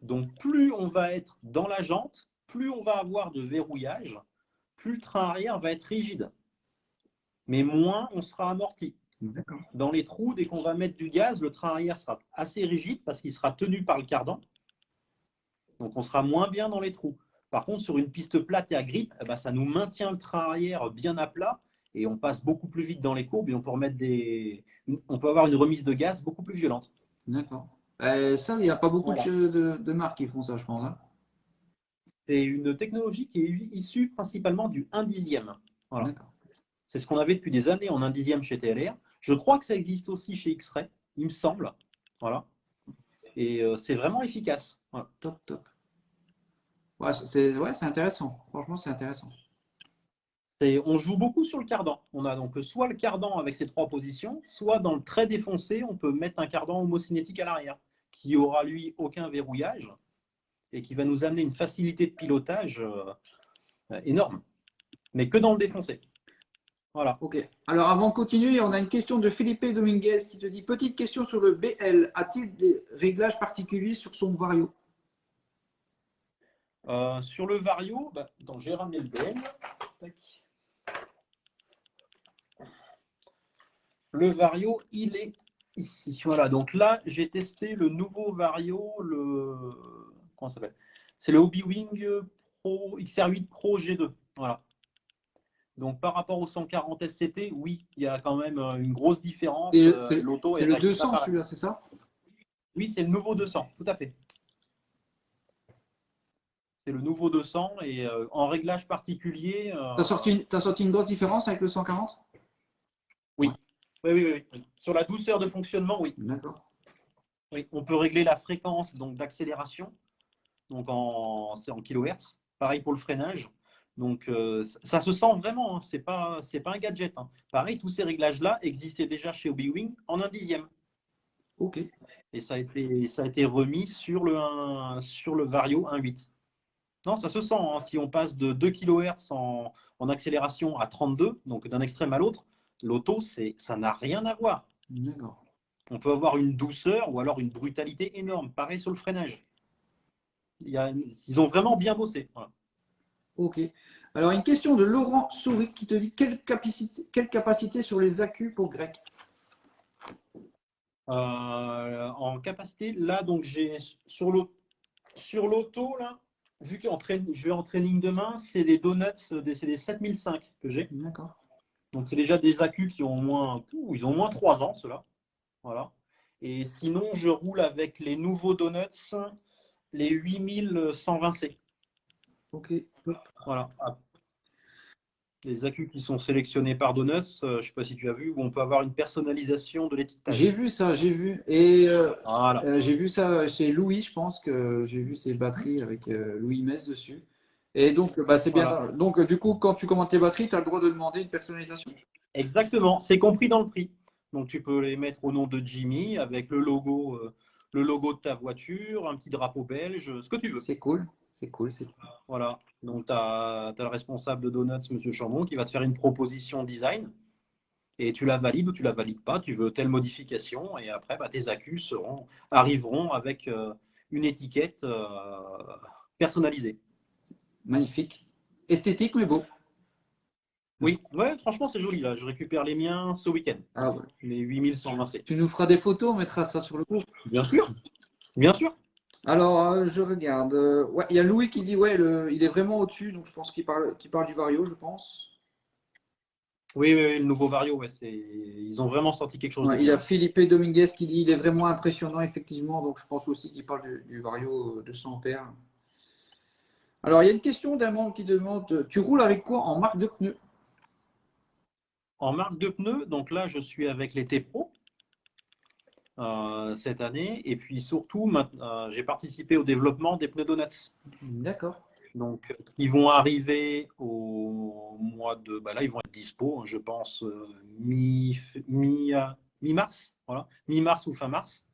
Donc plus on va être dans la jante, plus on va avoir de verrouillage, plus le train arrière va être rigide. Mais moins on sera amorti. Dans les trous, dès qu'on va mettre du gaz, le train arrière sera assez rigide parce qu'il sera tenu par le cardan. Donc on sera moins bien dans les trous. Par contre, sur une piste plate et à grippe, eh ben, ça nous maintient le train arrière bien à plat et on passe beaucoup plus vite dans les courbes et on peut avoir une remise de gaz beaucoup plus violente. D'accord. Ça, il n'y a pas beaucoup Voilà. de marques qui font ça, je pense. Hein. C'est une technologie qui est issue principalement du 1/10. Voilà. C'est ce qu'on avait depuis des années en 1/10 chez TLR. Je crois que ça existe aussi chez X-Ray, il me semble. Voilà. Et c'est vraiment efficace. Voilà. Top, top. Ouais, c'est intéressant. Franchement, c'est intéressant. On joue beaucoup sur le cardan. On a donc soit le cardan avec ses 3 positions, soit dans le trait défoncé, on peut mettre un cardan homocinétique à l'arrière, qui aura lui aucun verrouillage et qui va nous amener une facilité de pilotage énorme, mais que dans le défoncé. Voilà. Ok. Alors, avant de continuer, on a une question de Felipe Dominguez qui te dit: petite question sur le BL. A-t-il des réglages particuliers sur son vario? Sur le vario, j'ai ramené le BL. Tac. Le vario, il est ici. Voilà, donc là, j'ai testé le nouveau vario, comment ça s'appelle? C'est le Hobbywing Pro XR8 Pro G2. Voilà. Donc par rapport au 140 SCT, oui, il y a quand même une grosse différence. C'est le 200 celui-là, c'est ça? Oui, c'est le nouveau 200, tout à fait. C'est le nouveau 200 et en réglage particulier. Tu as sorti une grosse différence avec le 140? Oui. Oui. Sur la douceur de fonctionnement, oui. D'accord. Oui, on peut régler la fréquence d'accélération, donc c'est en kilohertz. Pareil pour le freinage. Donc ça se sent vraiment, hein. C'est pas un gadget. Hein. Pareil, tous ces réglages-là existaient déjà chez Hobbywing en 1/10. Ok. Et ça a été remis sur le Vario 1.8. Non, ça se sent. Hein. Si on passe de 2 kHz en accélération à 32, donc d'un extrême à l'autre, l'auto, ça n'a rien à voir. D'accord. On peut avoir une douceur ou alors une brutalité énorme. Pareil sur le freinage. Ils ont vraiment bien bossé. Voilà. Ok. Alors, une question de Laurent Souris qui te dit: quelle capacité sur les accus pour grec? En capacité, là, donc j'ai sur l'auto, là, vu que je vais en training demain, c'est des donuts, c'est des 7005 que j'ai. D'accord. Donc c'est déjà des accus qui ont ils ont au moins 3 ans, ceux-là. Voilà. Et sinon, je roule avec les nouveaux donuts, les 8120C. Ok. Voilà. Les accus qui sont sélectionnés par Donuts, je ne sais pas si tu as vu, où on peut avoir une personnalisation de l'étiquetage. J'ai vu ça, j'ai vu. Et voilà. j'ai vu ça chez Louis, je pense que j'ai vu ses batteries avec Louis Metz dessus. Et donc, c'est bien. Voilà. Donc, du coup, quand tu commandes tes batteries, tu as le droit de demander une personnalisation. Exactement, c'est compris dans le prix. Donc, tu peux les mettre au nom de Jimmy avec le logo de ta voiture, un petit drapeau belge, ce que tu veux. C'est cool, c'est cool, c'est cool. Voilà, donc tu as le responsable de Donuts, M. Chambon, qui va te faire une proposition design et tu la valides ou tu la valides pas, tu veux telle modification et après, tes accus arriveront avec une étiquette personnalisée. Magnifique. Esthétique, mais beau. Oui, ouais, franchement, c'est joli là. Je récupère les miens ce week-end. Ah ouais. Les 8120C. Tu nous feras des photos, on mettra ça sur le groupe. Bien sûr, bien sûr. Alors, je regarde. Ouais, il y a Louis qui dit, ouais, il est vraiment au-dessus, donc je pense qu'il parle du Vario, je pense. Oui, oui, oui, le nouveau Vario, ouais, ils ont vraiment sorti quelque chose de Ouais, il y a bien. Philippe Dominguez qui dit, il est vraiment impressionnant, effectivement, donc je pense aussi qu'il parle du Vario 200 ampères. Alors, il y a une question d'un membre qui demande, tu roules avec quoi en marque de pneus? En marque de pneus, donc là, je suis avec les T-Pro cette année. Et puis surtout, j'ai participé au développement des pneus Donuts. D'accord. Donc, ils vont arriver au mois de. Bah là, ils vont être dispo, je pense, mi-mars. Voilà, mi-mars ou fin mars.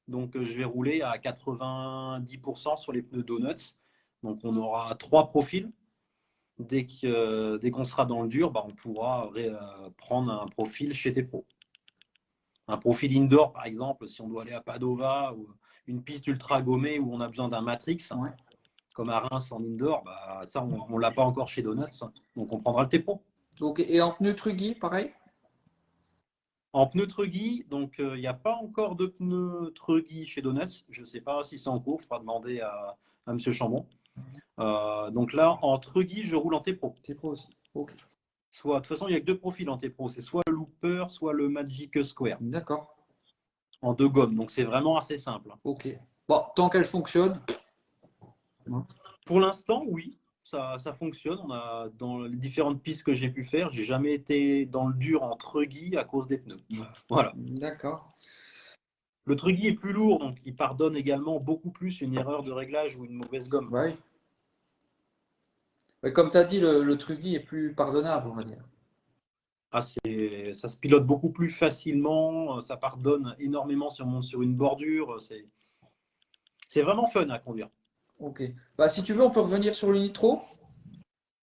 Donc, je vais rouler à 90% sur les pneus Donuts. Donc, on aura 3 profils. Dès qu'on sera dans le dur, bah, on pourra prendre un profil chez T-Pro. Un profil indoor, par exemple, si on doit aller à Padova ou une piste ultra gommée où on a besoin d'un Matrix, Ouais. comme à Reims en indoor, bah, ça, on ne l'a pas encore chez Donuts. Donc, on prendra le T-Pro. Ok. Et en pneus Truggy, pareil? En pneus Truggy, donc il n'y a pas encore de pneus Truggy chez Donuts. Je ne sais pas si c'est en cours, il faudra demander à M. Chambon. Donc là, en Truggy, je roule en T-Pro. T-Pro aussi. Ok. De toute façon, il n'y a que 2 profils en T-Pro. C'est soit le Looper, soit le Magic Square. D'accord. En 2 gommes. Donc c'est vraiment assez simple. Ok. Bon, tant qu'elle fonctionne. Pour l'instant, oui, ça fonctionne. Dans les différentes pistes que j'ai pu faire, j'ai jamais été dans le dur en Truggy à cause des pneus. Voilà. D'accord. Le Truggy est plus lourd, donc il pardonne également beaucoup plus une erreur de réglage ou une mauvaise gomme. Ouais. Mais comme tu as dit, le Truggy est plus pardonnable, on va dire. Ah, ça se pilote beaucoup plus facilement, ça pardonne énormément si on monte sur une bordure. C'est vraiment fun à conduire. Ok. Bah, si tu veux, on peut revenir sur le nitro.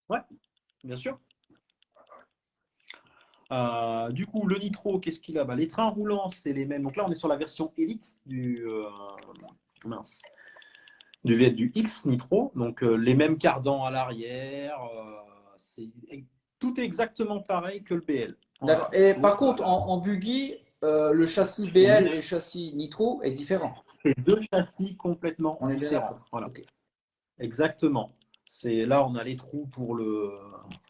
Ouais, bien sûr. Du coup, le nitro, qu'est-ce qu'il a? Bah, les trains roulants, c'est les mêmes. Donc là, on est sur la version élite mince, du X Nitro. Donc les mêmes cardans à l'arrière. Tout est exactement pareil que le BL. D'accord. Voilà. Et par Sauf contre, en buggy, le châssis oui, BL et le châssis nitro est différent. c'est 2 châssis complètement On est bien différents. d'accord. Voilà. Ok. Exactement. Là, on a les trous pour le.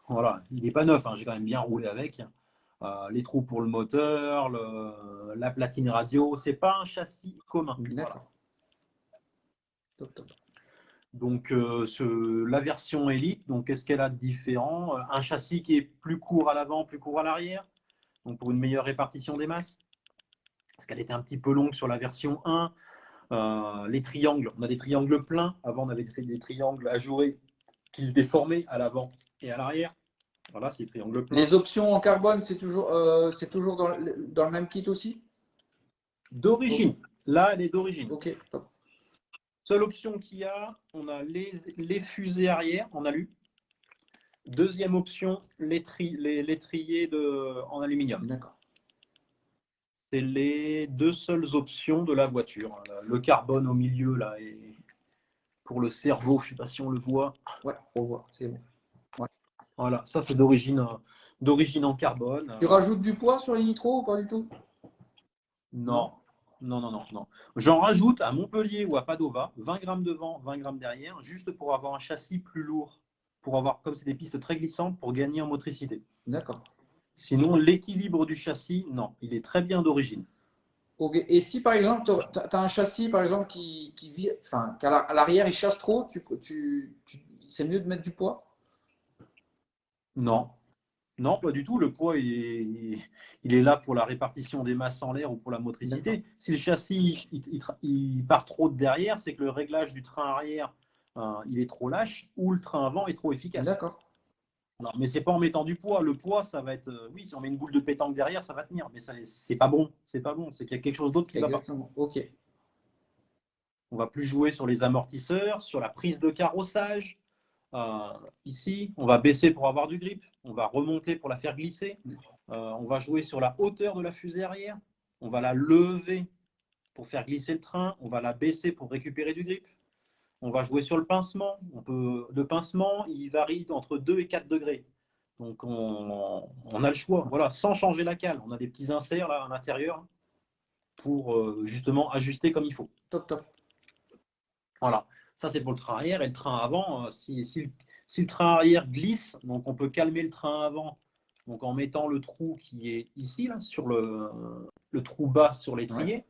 Voilà, il n'est pas neuf, hein, j'ai quand même bien roulé avec. Les trous pour le moteur, la platine radio, c'est pas un châssis commun. Voilà. D'accord. Top, top. Donc, la version Elite, donc qu'est-ce qu'elle a de différent? Un châssis qui est plus court à l'avant, plus court à l'arrière, donc pour une meilleure répartition des masses. Parce qu'elle était un petit peu longue sur la version 1. Les triangles, on a des triangles pleins. Avant, on avait des triangles ajourés qui se déformaient à l'avant et à l'arrière. Voilà, c'est triangle plein. Les options en carbone, c'est toujours dans le même kit aussi? D'origine. Là, elle est d'origine. Ok, top. Seule option qu'il y a, on a les fusées arrière en alu. Deuxième option, l'étrier en aluminium. D'accord. C'est les 2 seules options de la voiture. Le carbone au milieu, là, et pour le cerveau, je ne sais pas si on le voit. Ouais, on voit, c'est bon. Ouais. Voilà, ça c'est d'origine en carbone. Tu rajoutes du poids sur les nitros ou pas du tout? Non. Non, non, non, non, non. J'en rajoute à Montpellier ou à Padova, 20 grammes devant, 20 grammes derrière, juste pour avoir un châssis plus lourd, pour avoir, comme c'est des pistes très glissantes, pour gagner en motricité. D'accord. Sinon, l'équilibre du châssis, non, il est très bien d'origine. Ok. Et si par exemple, tu as un châssis par exemple enfin, qu'à l'arrière il chasse trop, c'est mieux de mettre du poids? Non, Non. non, pas du tout. Le poids, il est là pour la répartition des masses en l'air ou pour la D'accord. motricité. Si le châssis il part trop de derrière, c'est que le réglage du train arrière il est trop lâche ou le train avant est trop efficace. D'accord. Non, mais c'est pas en mettant du poids. Le poids, ça va être. Oui, si on met une boule de pétanque derrière, ça va tenir. Mais c'est pas bon. C'est pas bon. C'est qu'il y a quelque chose d'autre qui ne va pas. Exactement. Ok. On va plus jouer sur les amortisseurs, sur la prise de carrossage. Ici, on va baisser pour avoir du grip. On va remonter pour la faire glisser. On va jouer sur la hauteur de la fusée arrière. On va la lever pour faire glisser le train. On va la baisser pour récupérer du grip. On va jouer sur le pincement. Le pincement, il varie entre 2 et 4 degrés. Donc, on a le choix, voilà, sans changer la cale. On a des petits inserts là à l'intérieur pour justement ajuster comme il faut. Top, top. Voilà, ça c'est pour le train arrière. Et le train avant, si le train arrière glisse, donc on peut calmer le train avant donc en mettant le trou qui est ici, là, sur le trou bas sur l'étrier. Ouais.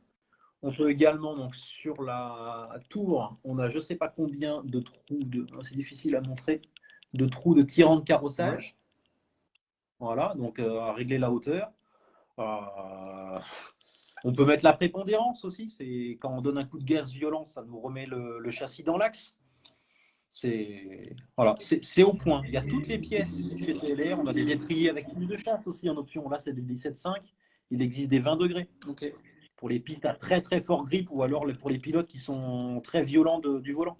On peut également, donc, sur la tour, on a je ne sais pas combien de trous, c'est difficile à montrer, de trous de tirant de carrossage. Ouais. Voilà, donc à régler la hauteur. On peut mettre la prépondérance aussi. C'est quand on donne un coup de gaz violent, ça nous remet le châssis dans l'axe. Voilà, c'est au point. Il y a toutes les pièces chez TLR. On a des étriers avec plus de chasse aussi en option. Là, c'est des 17,5. Il existe des 20 degrés. Ok. Pour les pistes à très très fort grip ou alors pour les pilotes qui sont très violents du volant.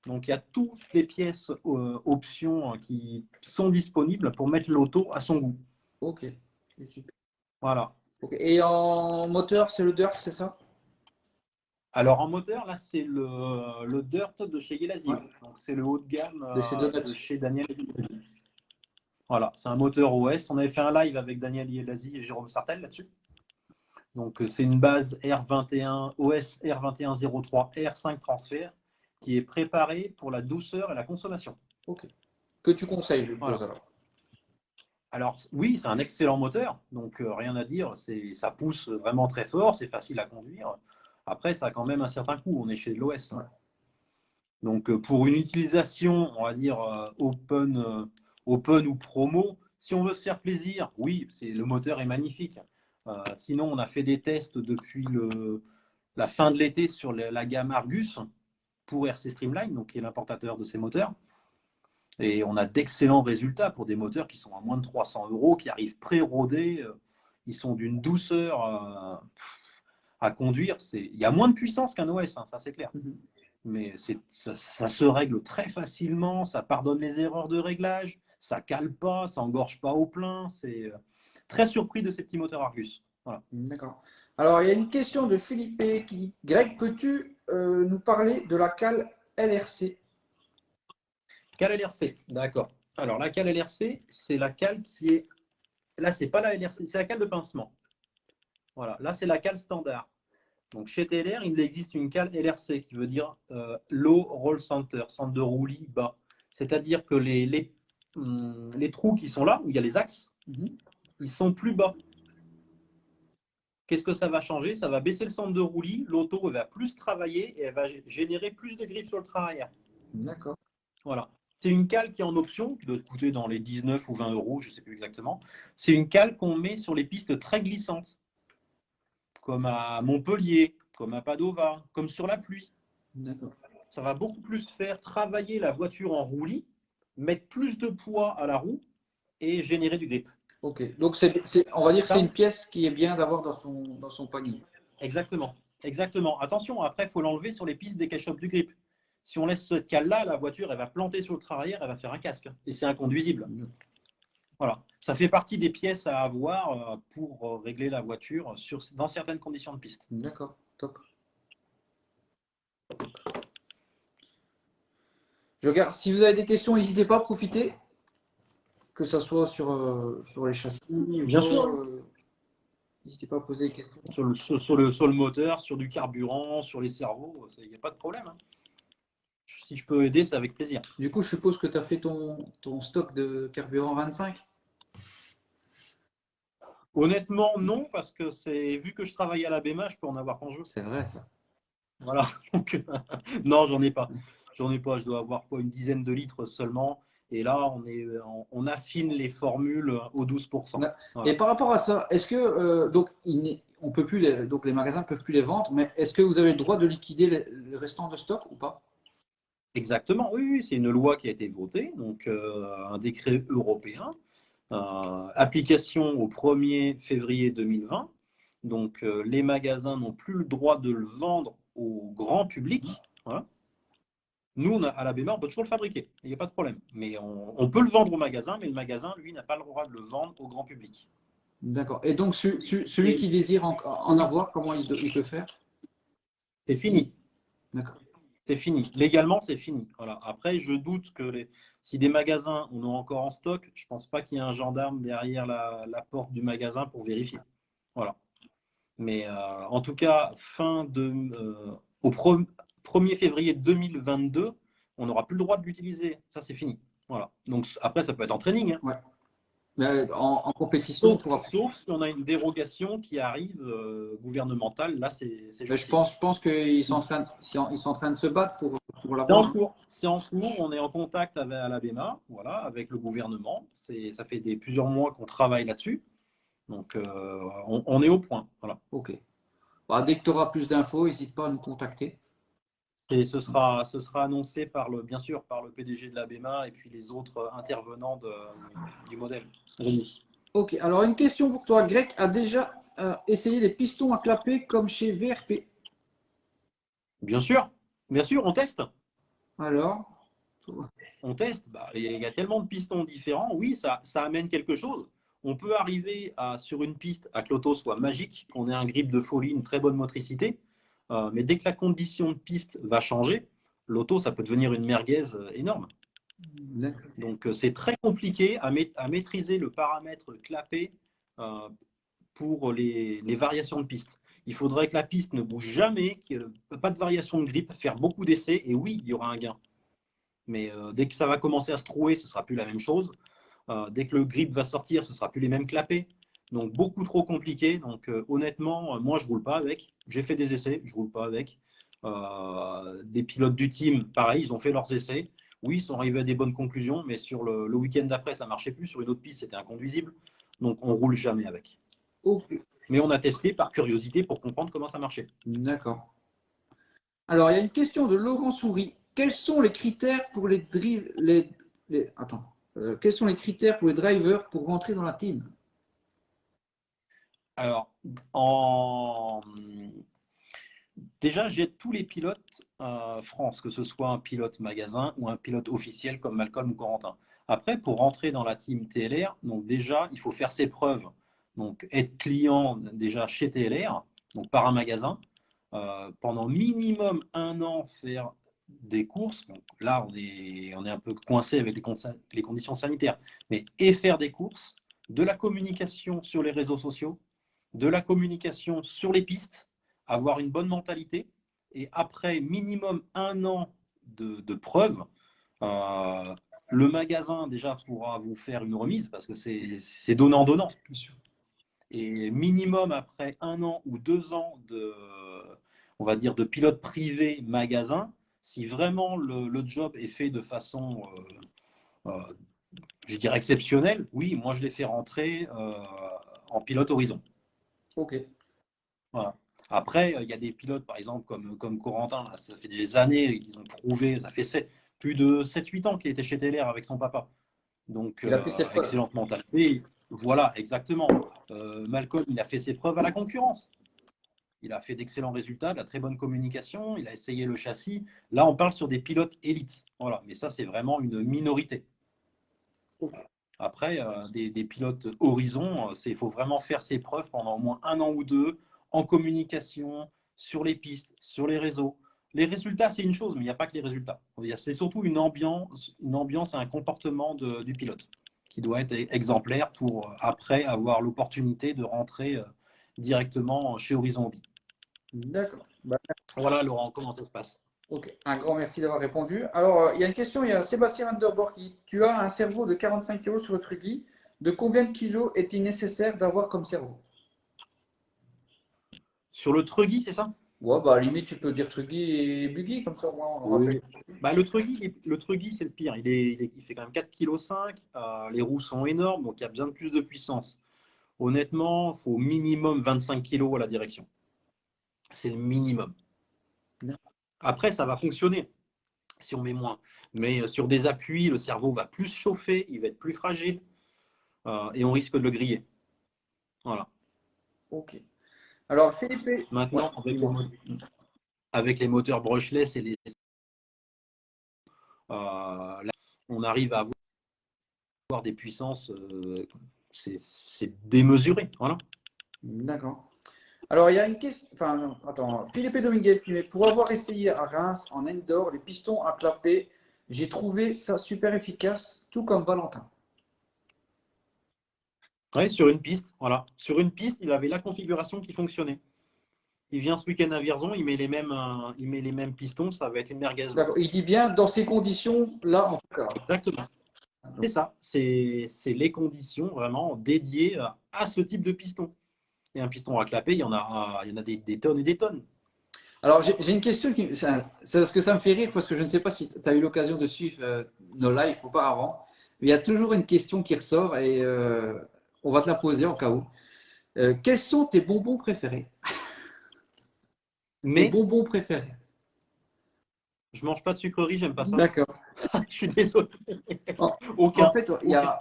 Donc il y a toutes les pièces options qui sont disponibles pour mettre l'auto à son goût. Ok. C'est super. Voilà. Okay. Et en moteur, c'est le Dirt, c'est ça? Alors en moteur, là c'est le Dirt de chez Yelazi. Ouais. Donc c'est le haut de gamme de chez Daniel Yelazi. Voilà, c'est un moteur OS. On avait fait un live avec Daniel Yelazi et Jérôme Sartel là-dessus. Donc c'est une base R21 OS R2103 R5 transfert qui est préparée pour la douceur et la consommation. Ok. Que tu conseilles, je suppose. Voilà. Alors oui, c'est un excellent moteur, donc rien à dire, ça pousse vraiment très fort, c'est facile à conduire. Après, ça a quand même un certain coût, on est chez l'OS. Ouais. Donc pour une utilisation, on va dire open ou promo, si on veut se faire plaisir, oui, le moteur est magnifique. Sinon, on a fait des tests depuis la fin de l'été sur la gamme Argus pour RC Streamline, donc qui est l'importateur de ces moteurs. Et on a d'excellents résultats pour des moteurs qui sont à moins de 300 €, qui arrivent pré-rodés. Ils sont d'une douceur à conduire. Il y a moins de puissance qu'un OS, hein, ça c'est clair. Mais ça se règle très facilement, ça pardonne les erreurs de réglage, ça cale pas, ça engorge pas au plein. C'est très surpris de ces petits moteurs Argus. Voilà. D'accord. Alors, il y a une question de Philippe qui dit Greg, peux-tu nous parler de la cale LRC? Cale LRC, d'accord. Alors, la cale LRC, c'est la cale qui est. Là, c'est pas la LRC, c'est la cale de pincement. Voilà, là, c'est la cale standard. Donc, chez TLR, il existe une cale LRC qui veut dire Low Roll Center, centre de roulis bas. C'est-à-dire que les trous qui sont là, où il y a les axes, ils sont plus bas. Qu'est-ce que ça va changer? Ça va baisser le centre de roulis, l'auto va plus travailler et elle va générer plus de grippe sur le train arrière. D'accord. Voilà. C'est une cale qui est en option, qui doit coûter dans les 19 ou 20 €, je ne sais plus exactement. C'est une cale qu'on met sur les pistes très glissantes, comme à Montpellier, comme à Padova, comme sur la pluie. D'accord. Ça va beaucoup plus faire travailler la voiture en roulis, mettre plus de poids à la roue et générer du grip. Ok. Donc, on va dire que c'est une pièce qui est bien d'avoir dans son panier. Exactement. Exactement. Attention, après, il faut l'enlever sur les pistes des cache-up du grip. Si on laisse cette cale-là, la voiture, elle va planter sur le train arrière, elle va faire un casque. Et c'est inconduisible. Voilà. Ça fait partie des pièces à avoir pour régler la voiture dans certaines conditions de piste. D'accord. Top. Je regarde. Si vous avez des questions, n'hésitez pas à profiter. Que ce soit sur les châssis. Bien sûr. N'hésitez pas à poser des questions. Sur le moteur, sur du carburant, sur les cerveaux, il n'y a pas de problème. Hein. Si je peux aider, c'est avec plaisir. Du coup, je suppose que tu as fait ton stock de carburant 25? Honnêtement, non, parce que vu que je travaille à la BEMA, je peux en avoir quand je veux. C'est vrai, ça. Voilà. Donc, non, j'en ai pas. J'en ai pas. Je dois avoir une dizaine de litres seulement. Et là, on affine les formules au 12%. Voilà. Voilà. Et par rapport à ça, est-ce que donc on peut plus donc les magasins ne peuvent plus les vendre, mais est-ce que vous avez le droit de liquider le restant de stock ou pas? Exactement. Oui, c'est une loi qui a été votée, donc un décret européen, application au 1er février 2020. Donc les magasins n'ont plus le droit de le vendre au grand public. Voilà. Nous, à la BEMA, on peut toujours le fabriquer, il n'y a pas de problème. Mais on peut le vendre au magasin, mais le magasin, lui, n'a pas le droit de le vendre au grand public. D'accord. Et donc, celui qui désire en avoir, comment il peut faire? C'est fini. D'accord. C'est fini. Légalement, c'est fini. Voilà. Après, je doute que si des magasins en ont encore en stock, je ne pense pas qu'il y ait un gendarme derrière la porte du magasin pour vérifier. Voilà. Mais en tout cas, au 1er février 2022, on n'aura plus le droit de l'utiliser. Ça, c'est fini. Voilà. Donc après, ça peut être en training. Hein. Ouais. Mais en compétition, Sauf si on a une dérogation qui arrive gouvernementale. Là, c'est mais je justice. pense qu'ils sont ils sont en train de se battre pour C'est en l'avoir. cours. C'est en cours. On est en contact avec à l'ABEMA, voilà, avec le gouvernement. Ça fait plusieurs mois qu'on travaille là-dessus. Donc, on est au point. Voilà. Ok. Bah, dès que tu auras plus d'infos, n'hésite pas à nous contacter. Et ce sera annoncé bien sûr par le PDG de l'ABEMA et puis les autres intervenants du modèle. Rémi. Ok. Alors, une question pour toi. Greg a déjà essayé les pistons à clapper comme chez VRP. Bien sûr, on teste. Alors, On teste. Bah, il y a tellement de pistons différents. Oui, ça amène quelque chose. On peut arriver sur une piste à que l'auto soit magique, qu'on ait un grip de folie, une très bonne motricité. Mais dès que la condition de piste va changer, l'auto, ça peut devenir une merguez énorme. Donc, c'est très compliqué à maîtriser le paramètre clapé pour les variations de piste. Il faudrait que la piste ne bouge jamais, qu'il n'y ait pas de variation de grip, faire beaucoup d'essais, et oui, il y aura un gain. Mais dès que ça va commencer à se trouer, ce ne sera plus la même chose. Dès que le grip va sortir, ce ne sera plus les mêmes clapets. Donc, beaucoup trop compliqué. Donc, honnêtement, moi, je ne roule pas avec. J'ai fait des essais, je ne roule pas avec. Des pilotes du team, pareil, ils ont fait leurs essais. Oui, ils sont arrivés à des bonnes conclusions, mais sur le week-end d'après, ça ne marchait plus. Sur une autre piste, c'était inconduisible. Donc, on ne roule jamais avec. ok. Mais on a testé par curiosité pour comprendre comment ça marchait. D'accord. Alors, il y a une question de Laurent Souris. Quels sont les critères pour Attends. Quels sont les critères pour les drivers pour rentrer dans la team? Alors, déjà, j'ai tous les pilotes France, que ce soit un pilote magasin ou un pilote officiel comme Malcolm ou Corentin. Après, pour rentrer dans la team TLR, donc déjà, il faut faire ses preuves. Donc, être client déjà chez TLR, donc par un magasin, pendant minimum 1 an, faire des courses. Donc là, on est un peu coincé avec les conditions sanitaires, mais et faire des courses, de la communication sur les réseaux sociaux, de la communication sur les pistes, avoir une bonne mentalité, et après minimum 1 an de preuves, le magasin déjà pourra vous faire une remise parce que c'est donnant-donnant. Et minimum après 1 an ou 2 ans on va dire, de pilote privé magasin, si vraiment le job est fait de façon, je dirais, exceptionnelle, oui, moi je l'ai fait rentrer en pilote horizon. Ok. Voilà. Après, il y a des pilotes, par exemple, comme Corentin, là, ça fait des années qu'ils ont prouvé, ça fait plus de 7-8 ans qu'il était chez TLR avec son papa. Donc, Il a fait ses preuves. excellente mentalité. Voilà, exactement. Malcolm, il a fait ses preuves à la concurrence. Il a fait d'excellents résultats, de la très bonne communication, il a essayé le châssis. Là, on parle sur des pilotes élites. Voilà, mais ça, c'est vraiment une minorité. Après, des pilotes horizon, il faut vraiment faire ses preuves pendant au moins 1 an ou 2 en communication, sur les pistes, sur les réseaux. Les résultats, c'est une chose, mais il n'y a pas que les résultats. C'est surtout une ambiance et un comportement du pilote qui doit être exemplaire pour après avoir l'opportunité de rentrer directement chez Horizon Hobby. D'accord. Voilà, Laurent, comment ça se passe? Ok. Un grand merci d'avoir répondu. Alors, il y a une question. Il y a Sébastien Vanderborg qui tu as un cerveau de 45 kg sur le Truggy. De combien de kilos est-il nécessaire d'avoir comme cerveau? Sur le Truggy, c'est ça? Ouais, bah, à la limite, tu peux dire Truggy et Buggy, comme ça, au moins, on aura fait. Oui. Bah, le Truggy, c'est le pire. Il fait quand même 4,5 kg. Les roues sont énormes, donc il y a besoin de plus de puissance. Honnêtement, il faut minimum 25 kg à la direction. C'est le minimum. Après, ça va fonctionner si on met moins. Mais sur des appuis, le cerveau va plus chauffer, il va être plus fragile et on risque de le griller. Voilà. Ok. Alors, Philippe. Maintenant, Ouais, avec les moteurs brushless là, on arrive à avoir des puissances, c'est démesuré. Voilà. d'accord. Alors, il y a une question. Enfin, attends. Philippe Dominguez qui met pour avoir essayé à Reims en indoor les pistons à clapper, j'ai trouvé ça super efficace, tout comme Valentin. Oui, sur une piste, voilà. Sur une piste, il avait la configuration qui fonctionnait. Il vient ce week-end à Vierzon, il met les mêmes pistons, ça va être une merguez. D'accord. Il dit bien dans ces conditions-là, en tout cas. Exactement. C'est ça. C'est les conditions vraiment dédiées à ce type de piston. Et un piston à clapper, il y en a des tonnes et des tonnes. Alors, j'ai une question, c'est parce que ça me fait rire, parce que je ne sais pas si tu as eu l'occasion de suivre nos lives auparavant. Mais il y a toujours une question qui ressort et on va te la poser en cas où. Quels sont tes bonbons préférés? Tes Mais bonbons préférés. je mange pas de sucreries, j'aime pas ça. D'accord. Je suis désolé. En Aucun. fait, Aucun.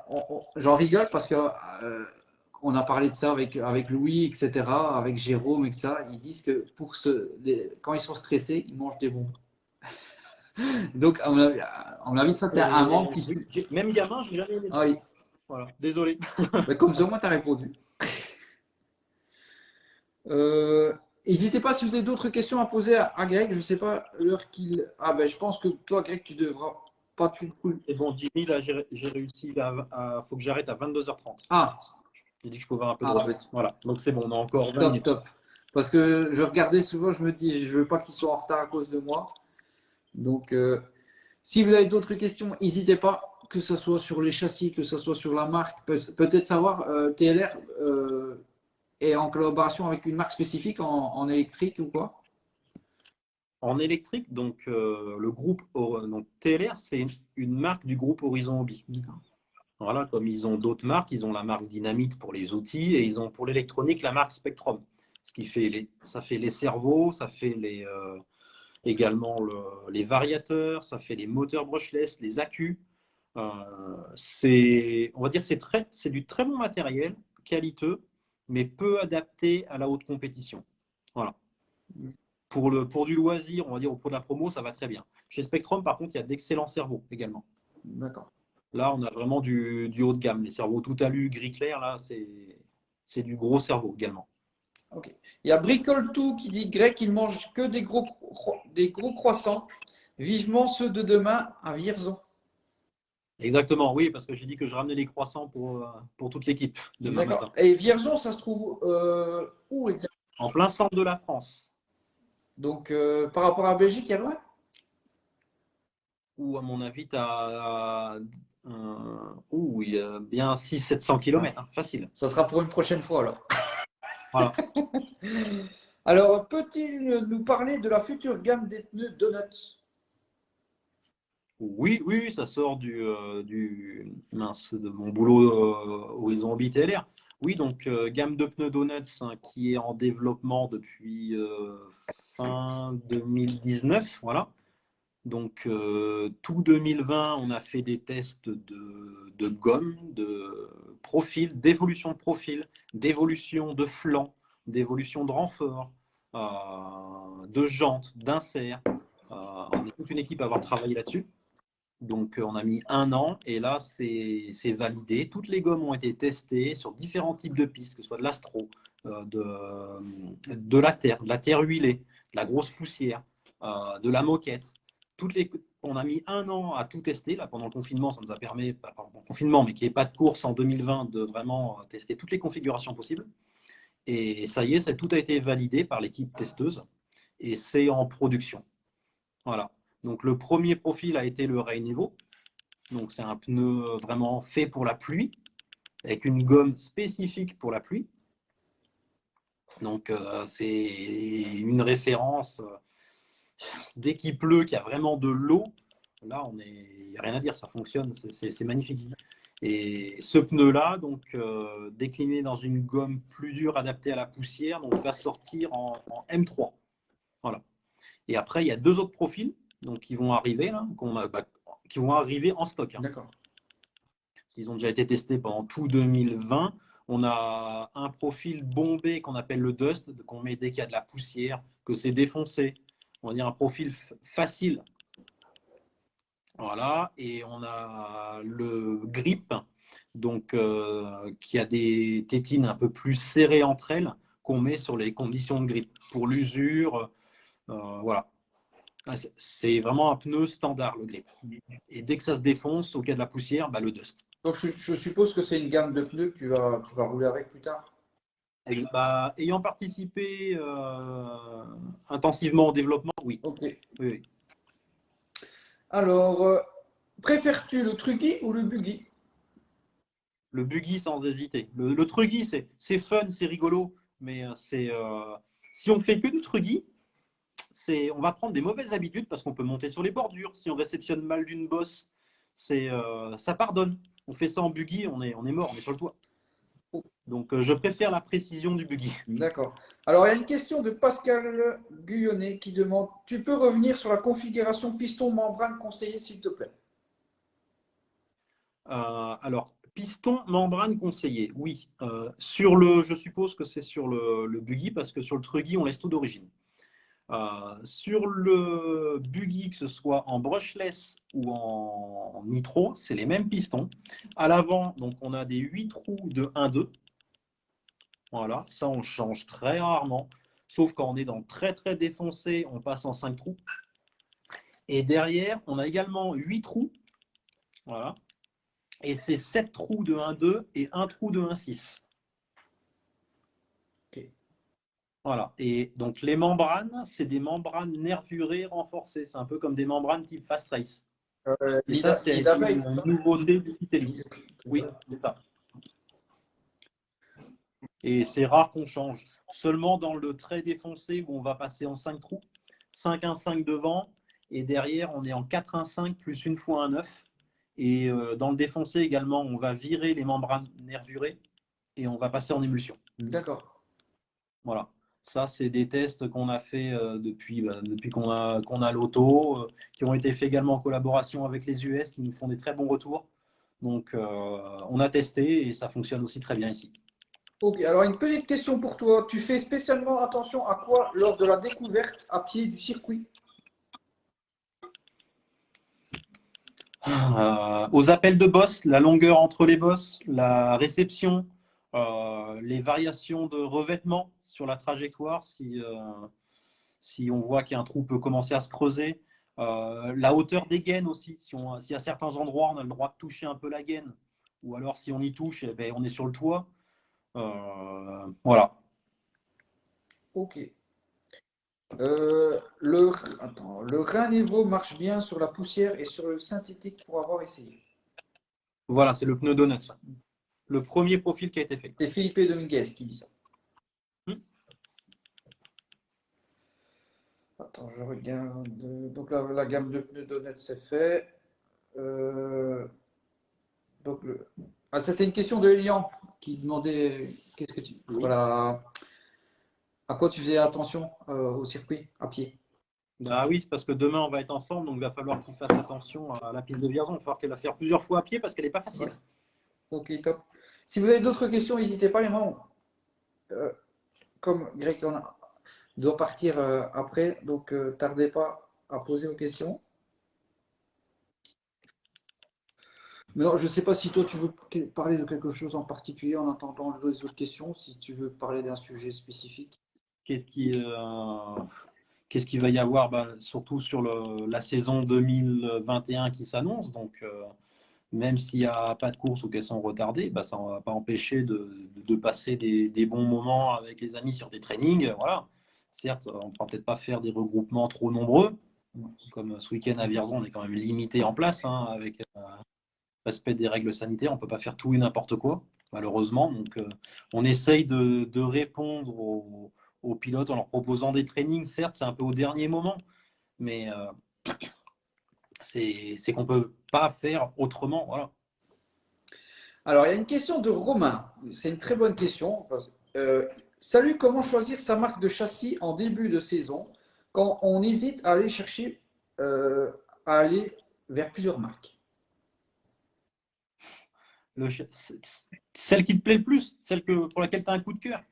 j'en rigole parce que on a parlé de ça avec Louis, etc., avec Jérôme, etc. Ils disent que quand ils sont stressés, ils mangent des bonbons. Donc, à mon avis, ça, c'est un membre qui se. Même gamin, je n'ai jamais aimé Ah ça. oui. Voilà. Désolé. Mais comme ça, moi, tu as répondu. N'hésitez pas si vous avez d'autres questions à poser à Greg. Je ne sais pas l'heure qu'il. Ah ben, je pense que toi, Greg, tu devras pas tu. Et bon, Jimmy, là, j'ai réussi. Faut que j'arrête à 22h30. Ah, J'ai dit que je pouvais avoir un peu de ah repos. ben, Voilà. Donc c'est bon, on a encore 20 top, minutes. top. Parce que je regardais souvent, je me dis, je veux pas qu'ils soient en retard à cause de moi. Donc, si vous avez d'autres questions, n'hésitez pas, que ce soit sur les châssis, que ce soit sur la marque. Peut-être savoir, TLR est en collaboration avec une marque spécifique en électrique ou quoi? En électrique, donc le groupe donc TLR, c'est une marque du groupe Horizon Hobby. Voilà, comme ils ont d'autres marques, ils ont la marque Dynamite pour les outils et ils ont pour l'électronique la marque Spectrum. Ce qui fait ça fait les servos, ça fait également les variateurs, ça fait les moteurs brushless, les accus. On va dire que c'est du très bon matériel, qualiteux, mais peu adapté à la haute compétition. Voilà. Pour du loisir, on va dire, ou pour de la promo, ça va très bien. Chez Spectrum, par contre, il y a d'excellents servos également. D'accord. Là, on a vraiment du haut de gamme. Les servos tout alu, gris clair, là, c'est du gros cerveau également. Ok. Il y a Bricole Tout qui dit Greg, il mange que des gros croissants. Vivement ceux de demain à Vierzon. Exactement, oui, parce que j'ai dit que je ramenais les croissants pour toute l'équipe demain D'accord. matin. Et Vierzon, ça se trouve où exactement? En plein centre de la France, Donc, par rapport à la Belgique, il y a loin? où à mon avis, il y a bien 600-700 km, hein, facile. Ça sera pour une prochaine fois alors. Voilà. Alors, peut-il nous parler de la future gamme des pneus Donuts? Oui, oui, ça sort de mon boulot Horizon Hobby TLR. Oui, donc gamme de pneus Donuts hein, qui est en développement depuis fin 2019, voilà. Donc tout 2020, on a fait des tests de gomme, de profil, d'évolution de profil, d'évolution de flanc, d'évolution de renfort, de jantes, d'inserts. On est toute une équipe à avoir travaillé là-dessus. Donc, on a mis 1 an et là, c'est validé. Toutes les gommes ont été testées sur différents types de pistes, que ce soit de l'astro, de la terre huilée, de la grosse poussière, de la moquette. On a mis 1 an à tout tester. Là, pendant le confinement, ça nous a permis, pas pendant le confinement, mais qu'il n'y ait pas de course en 2020, de vraiment tester toutes les configurations possibles. Et ça y est, tout a été validé par l'équipe testeuse et c'est en production. Voilà. Donc le premier profil a été le Rain Evo. Donc c'est un pneu vraiment fait pour la pluie, avec une gomme spécifique pour la pluie. Donc c'est une référence. Dès qu'il pleut, qu'il y a vraiment de l'eau, là il n'y a rien à dire, ça fonctionne, c'est magnifique. Et ce pneu-là, donc décliné dans une gomme plus dure adaptée à la poussière, donc va sortir en M3. Voilà. Et après, il y a 2 autres profils donc, qui vont arriver, là, qui vont arriver en stock. Hein. D'accord. Ils ont déjà été testés pendant tout 2020. On a un profil bombé qu'on appelle le dust, qu'on met dès qu'il y a de la poussière, que c'est défoncé. On va dire un profil facile. Voilà. Et on a le grip, donc qui a des tétines un peu plus serrées entre elles qu'on met sur les conditions de grippe. Pour l'usure, voilà. C'est vraiment un pneu standard, le grip. Et dès que ça se défonce, au cas de la poussière, le dust. Donc, je suppose que c'est une gamme de pneus que tu vas rouler avec plus tard. Ayant participé intensivement au développement, oui. Ok. Oui. Alors, préfères-tu le truggy ou le buggy? Le buggy sans hésiter. Le truggy, c'est fun, c'est rigolo, mais si on fait que du truggy, on va prendre des mauvaises habitudes parce qu'on peut monter sur les bordures. Si on réceptionne mal d'une bosse, ça pardonne. On fait ça en buggy, on est mort, on est sur le toit. Donc, je préfère la précision du buggy. D'accord. Alors, il y a une question de Pascal Guyonnet qui demande: tu peux revenir sur la configuration piston-membrane conseillée, s'il te plaît? Alors, piston, membrane conseillée, oui. Je suppose que c'est sur le buggy parce que sur le truggy, on laisse tout d'origine. Sur le buggy, que ce soit en brushless ou en nitro, c'est les mêmes pistons. À l'avant, donc on a des 8 trous de 1-2. Voilà, ça on change très rarement. Sauf quand on est dans très très défoncé, on passe en 5 trous. Et derrière, on a également 8 trous. Voilà. Et c'est 7 trous de 1-2 et 1 trou de 1-6. Ok. Voilà. Et donc les membranes, c'est des membranes nervurées renforcées. C'est un peu comme des membranes type Fast Race. Et ça, c'est une nouveauté du Kittelli. Oui, c'est ça. Et c'est rare qu'on change. Seulement dans le très défoncé où on va passer en 5 trous. 5-1-5 devant. Et derrière, on est en 4-1-5 plus une fois un 9. Et dans le défoncé également, on va virer les membranes nervurées et on va passer en émulsion. D'accord. Voilà. Ça, c'est des tests qu'on a fait depuis qu'on a l'auto, qui ont été faits également en collaboration avec les US, qui nous font des très bons retours. Donc, on a testé et ça fonctionne aussi très bien ici. Ok, alors une petite question pour toi. Tu fais spécialement attention à quoi lors de la découverte à pied du circuit? Aux appels de boss, la longueur entre les bosses, la réception, les variations de revêtement sur la trajectoire, si on voit qu'un trou peut commencer à se creuser. La hauteur des gaines aussi, si à certains endroits on a le droit de toucher un peu la gaine, ou alors si on y touche, on est sur le toit. Voilà. Ok. Le Rhin Evo marche bien sur la poussière et sur le synthétique pour avoir essayé. Voilà, c'est le pneu Donuts. Le premier profil qui a été fait. C'est Philippe Dominguez qui dit ça. Attends, je regarde. Donc la gamme de pneus Donuts, c'est fait. Donc c'était une question de Elian qui demandait qu'est-ce que tu... Voilà. À quoi tu faisais attention au circuit à pied? Oui, c'est parce que demain on va être ensemble, donc il va falloir qu'il fasse attention à la piste de Vierzon. Il va falloir qu'elle va faire plusieurs fois à pied parce qu'elle n'est pas facile. Ouais. Ok, top. Si vous avez d'autres questions, n'hésitez pas, les membres. Comme Greg doit partir après, donc tardez pas à poser vos questions. Mais non, je ne sais pas si toi tu veux parler de quelque chose en particulier en attendant les autres questions, si tu veux parler d'un sujet spécifique. Qu'est-ce qu'il va y avoir surtout sur la saison 2021 qui s'annonce. Donc, même s'il n'y a pas de course ou qu'elles sont retardées, ça ne va pas empêcher de passer des bons moments avec les amis sur des trainings. Voilà. Certes, on ne pourra peut-être pas faire des regroupements trop nombreux. Comme ce week-end à Vierzon, on est quand même limité en place avec respect des règles sanitaires. On ne peut pas faire tout et n'importe quoi, malheureusement. Donc, on essaye de répondre aux pilotes en leur proposant des trainings. Certes, c'est un peu au dernier moment, mais c'est qu'on ne peut pas faire autrement. Voilà. Alors, il y a une question de Romain. C'est une très bonne question. Salut, comment choisir sa marque de châssis en début de saison quand on hésite à aller chercher, à aller vers plusieurs marques? Celle qui te plaît le plus, celle pour laquelle tu as un coup de cœur.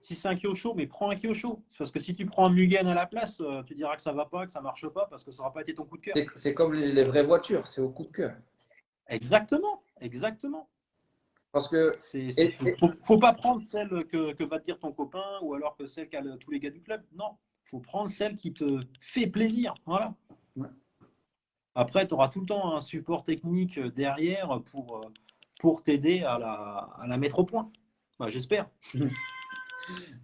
Si c'est un Kyosho, mais prends un Kyosho. C'est parce que si tu prends un Mugen à la place, tu diras que ça va pas, que ça marche pas, parce que ça n'aura pas été ton coup de cœur. C'est comme les vraies voitures, c'est au coup de cœur. Exactement, exactement. Parce que faut pas prendre celle que va te dire ton copain ou alors que celle qu'a tous les gars du club. Non, faut prendre celle qui te fait plaisir. Voilà. Ouais. Après, tu auras tout le temps un support technique derrière pour t'aider à la mettre au point. Bah, j'espère.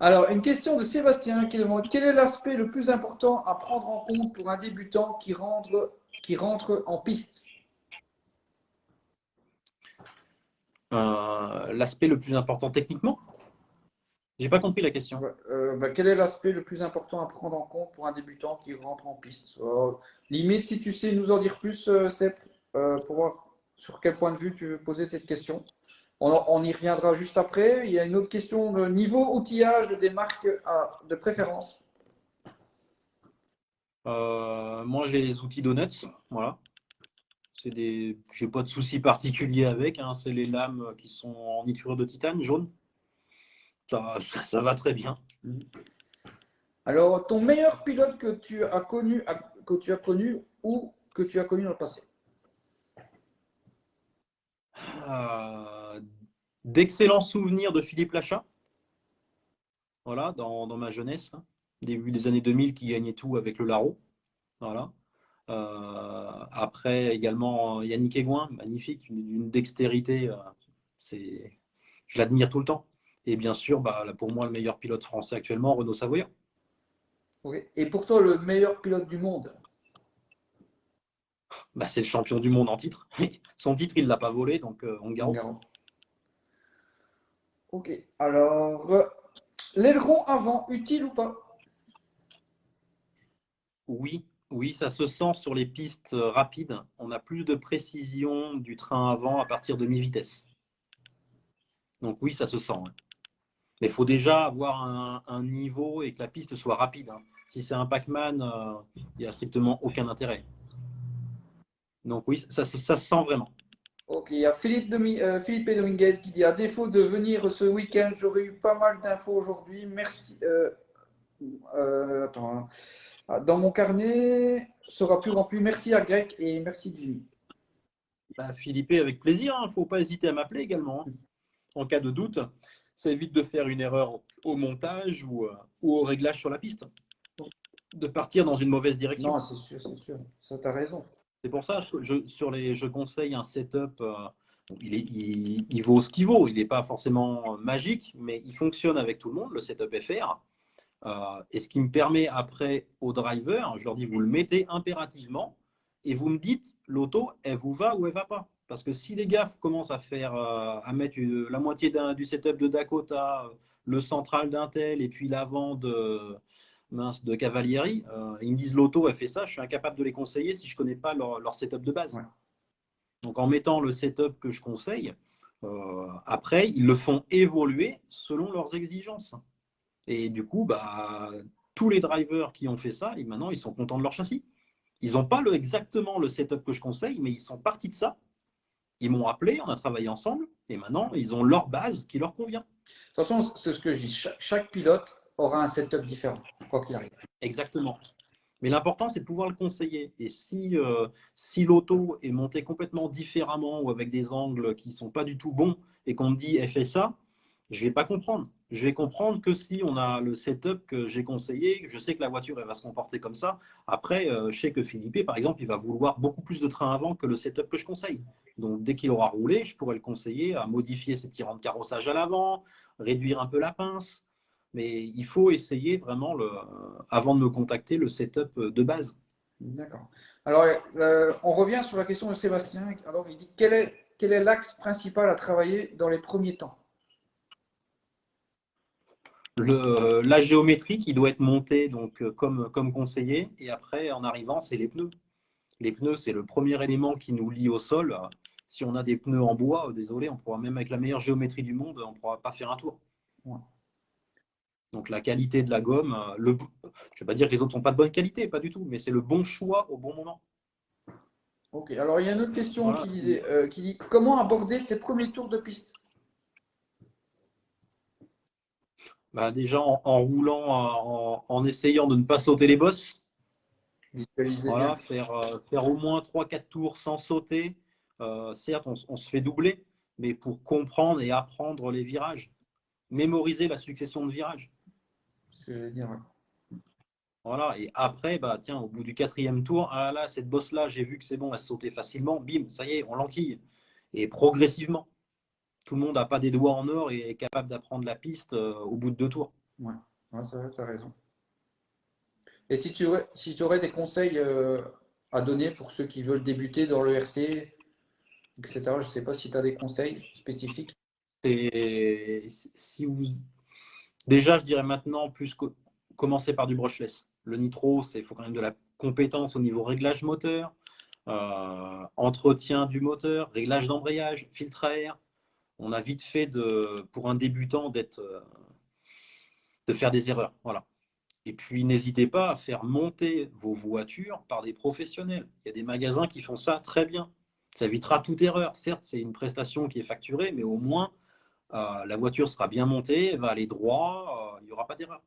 Alors, une question de Sébastien qui demande quel est l'aspect le plus important à prendre en compte pour un débutant qui rentre en piste? L'aspect le plus important techniquement? J'ai pas compris la question. Quel est l'aspect le plus important à prendre en compte pour un débutant qui rentre en piste? Limite, si tu sais nous en dire plus, Seb, pour voir sur quel point de vue tu veux poser cette question. On y reviendra juste après. Il y a une autre question de niveau outillage des marques de préférence. Moi, j'ai les outils Donuts. Voilà. J'ai pas de souci particulier avec. Hein. C'est les lames qui sont en nitrure de titane jaune. Ça va très bien. Alors, ton meilleur pilote que tu as connu ou que tu as connu dans le passé? D'excellents souvenirs de Philippe Lachat. Voilà, dans ma jeunesse, hein. Début des années 2000, qui gagnait tout avec le Larro. Voilà. Après, également, Yannick Aigouin, magnifique, une dextérité. Je l'admire tout le temps. Et bien sûr, pour moi, le meilleur pilote français actuellement, Renaud Savoyard. Okay. Et pour toi, le meilleur pilote du monde? C'est le champion du monde en titre. Son titre, il ne l'a pas volé, donc Ongaro. Ok. Alors, l'aileron avant, utile ou pas? Oui, oui, ça se sent sur les pistes rapides. On a plus de précision du train avant à partir de mi-vitesse. Donc oui, ça se sent. Ouais. Mais il faut déjà avoir un niveau et que la piste soit rapide. Hein. Si c'est un Pac-Man, il n'y a strictement aucun intérêt. Donc oui, ça se sent vraiment. Ok, il y a Philippe Dominguez qui dit à défaut de venir ce week-end, j'aurais eu pas mal d'infos aujourd'hui. Merci. Attends. Dans mon carnet sera plus rempli. Merci à Greg et merci Jimmy. Philippe, avec plaisir. Il ne faut pas hésiter à m'appeler également. Hein. En cas de doute, ça évite de faire une erreur au montage ou au réglage sur la piste. De partir dans une mauvaise direction. Non, c'est sûr, c'est sûr. Ça, tu as raison. C'est pour ça que je conseille un setup. Il vaut ce qu'il vaut. Il n'est pas forcément magique, mais il fonctionne avec tout le monde, le setup FR. Et ce qui me permet après aux drivers, je leur dis, vous le mettez impérativement et vous me dites, l'auto, elle vous va ou elle ne va pas. Parce que si les gars commencent à mettre la moitié du setup de Dakota, le central d'Intel et puis l'avant de Cavalieri, ils me disent l'auto, elle fait ça, je suis incapable de les conseiller si je ne connais pas leur setup de base. Ouais. Donc en mettant le setup que je conseille, après, ils le font évoluer selon leurs exigences. Et du coup, tous les drivers qui ont fait ça, et maintenant, ils sont contents de leur châssis. Ils n'ont pas exactement le setup que je conseille, mais ils sont partis de ça. Ils m'ont appelé, on a travaillé ensemble, et maintenant, ils ont leur base qui leur convient. De toute façon, c'est ce que je dis. Chaque pilote aura un setup différent, quoi qu'il arrive. Exactement. Mais l'important, c'est de pouvoir le conseiller. Et si l'auto est montée complètement différemment ou avec des angles qui ne sont pas du tout bons et qu'on me dit, elle fait ça, je ne vais pas comprendre. Je vais comprendre que si on a le setup que j'ai conseillé, je sais que la voiture elle va se comporter comme ça. Après, je sais que Philippe, par exemple, il va vouloir beaucoup plus de train avant que le setup que je conseille. Donc, dès qu'il aura roulé, je pourrais le conseiller à modifier ses tirants de carrossage à l'avant, réduire un peu la pince. Mais il faut essayer vraiment, avant de me contacter, le setup de base. D'accord. Alors, on revient sur la question de Sébastien. Alors, il dit quel est l'axe principal à travailler dans les premiers temps? La géométrie qui doit être montée donc, comme conseillé. Et après, en arrivant, c'est les pneus. Les pneus, c'est le premier élément qui nous lie au sol. Si on a des pneus en bois, désolé, on pourra même avec la meilleure géométrie du monde, on ne pourra pas faire un tour. Ouais. Donc la qualité de la gomme, je ne vais pas dire que les autres ne sont pas de bonne qualité, pas du tout, mais c'est le bon choix au bon moment. Ok, alors il y a une autre question voilà, qui dit comment aborder ses premiers tours de piste? Déjà en roulant, en essayant de ne pas sauter les bosses. Visualiser voilà, bien. Faire au moins 3-4 tours sans sauter. Certes, on se fait doubler, mais pour comprendre et apprendre les virages, mémoriser la succession de virages. C'est ce que j'allais dire. Ouais. Voilà, et après, bah, tiens, au bout du 4e tour, ah là, cette bosse-là, j'ai vu que c'est bon, elle se sautait facilement, bim, ça y est, on l'enquille. Et progressivement, tout le monde n'a pas des doigts en or et est capable d'apprendre la piste au bout de 2 tours. Ouais, ouais, ça, tu as raison. Et si tu aurais des conseils à donner pour ceux qui veulent débuter dans le RC, etc., je ne sais pas si tu as des conseils spécifiques. Et si vous... Déjà, je dirais maintenant, commencer par du brushless. Le nitro, il faut quand même de la compétence au niveau réglage moteur, entretien du moteur, réglage d'embrayage, filtre à air. On a vite fait, pour un débutant, de faire des erreurs. Voilà. Et puis, n'hésitez pas à faire monter vos voitures par des professionnels. Il y a des magasins qui font ça très bien. Ça évitera toute erreur. Certes, c'est une prestation qui est facturée, mais au moins, la voiture sera bien montée, elle va aller droit, il n'y aura pas d'erreur.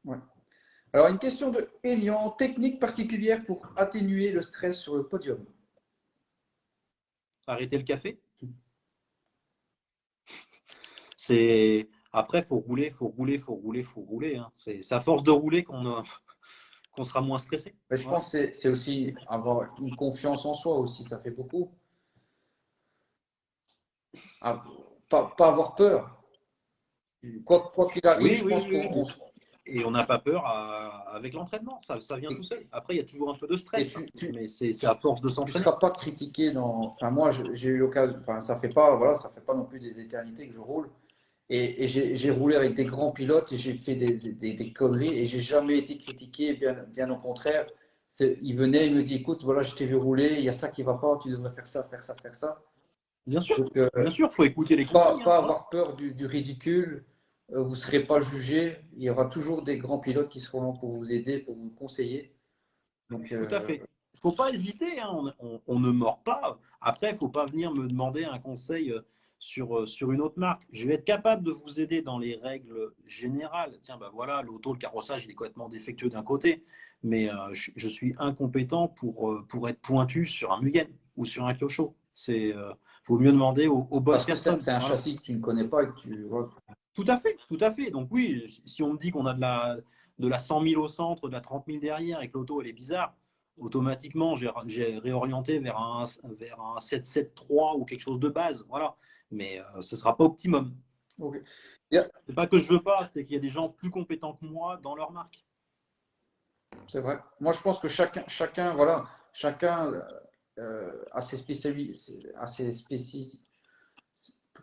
Ouais. Alors, une question de Elian, technique particulière pour atténuer le stress sur le podium. Arrêter le café. C'est Après, faut rouler, faut rouler, faut rouler, faut rouler. Hein. C'est à force de rouler qu'on sera moins stressé. Mais je Voilà. pense que c'est aussi avoir une confiance en soi aussi, ça fait beaucoup. Ah, pas avoir peur. Quoi qu'il arrive, Oui, je oui, pense oui, qu'on. oui. Et on n'a pas peur avec l'entraînement, ça vient tout Et, seul. Après, il y a toujours un peu de et stress, mais c'est à force de tu s'entraîner. seras pas critiqué dans. Enfin, moi, j'ai eu l'occasion. Enfin, ça fait pas, voilà, ça fait pas non plus des éternités que je roule. Et j'ai roulé avec des grands pilotes et j'ai fait des conneries et j'ai jamais été critiqué, bien au contraire. Il venait, il me dit, écoute, voilà, je t'ai vu rouler, il y a ça qui va pas, tu devrais faire ça, faire ça, faire ça. Bien sûr, Donc, bien sûr, faut écouter les pas, consignes. Hein, pas voilà. avoir peur du ridicule, vous ne serez pas jugé. Il y aura toujours des grands pilotes qui seront là pour vous aider, pour vous conseiller. Donc, Tout à fait. Il ne faut pas hésiter, hein, on ne mord pas. Après, il ne faut pas venir me demander un conseil sur une autre marque. Je vais être capable de vous aider dans les règles générales. Tiens, bah voilà, l'auto, le carrossage, il est complètement défectueux d'un côté, mais je suis incompétent pour être pointu sur un Mugen ou sur un Kyosho. Vaut mieux demander aux bonnes parce que personnes. c'est un Voilà. châssis que tu ne connais pas et que tu. Voilà. Tout à fait, tout à fait. Donc oui, si on me dit qu'on a de la 100 000 au centre, de la 30 000 derrière et que l'auto elle est bizarre, automatiquement j'ai réorienté vers un 773 ou quelque chose de base. Voilà. Mais ce ne sera pas optimum. Okay. Yeah, C'est pas que je veux pas, c'est qu'il y a des gens plus compétents que moi dans leur marque. c'est vrai. Moi, je pense que voilà, chacun a ses spécialités, a ses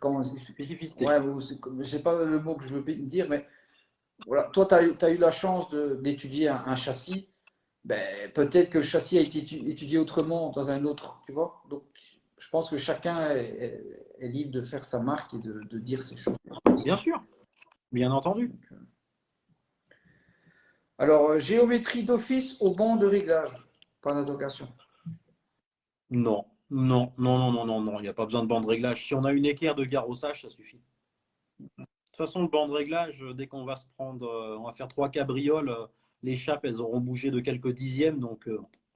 comment, Spécificité. ouais, je sais pas le mot que je veux dire, mais voilà, toi, tu as eu la chance d'étudier un châssis. Ben, peut-être que le châssis a été étudié autrement dans un autre, tu vois. Donc, je pense que chacun est libre de faire sa marque et de dire ses choses. Bien sûr, bien entendu. Donc, alors, géométrie d'office au banc de réglage. Pas d'interrogation. Non, non, non, non, non, non, non. Il n'y a pas besoin de bande de réglage. Si on a une équerre de carrossage, ça suffit. De toute façon, le banc de réglage, dès qu'on va se prendre, on va faire 3 cabrioles, les chapes, elles auront bougé de quelques dixièmes, donc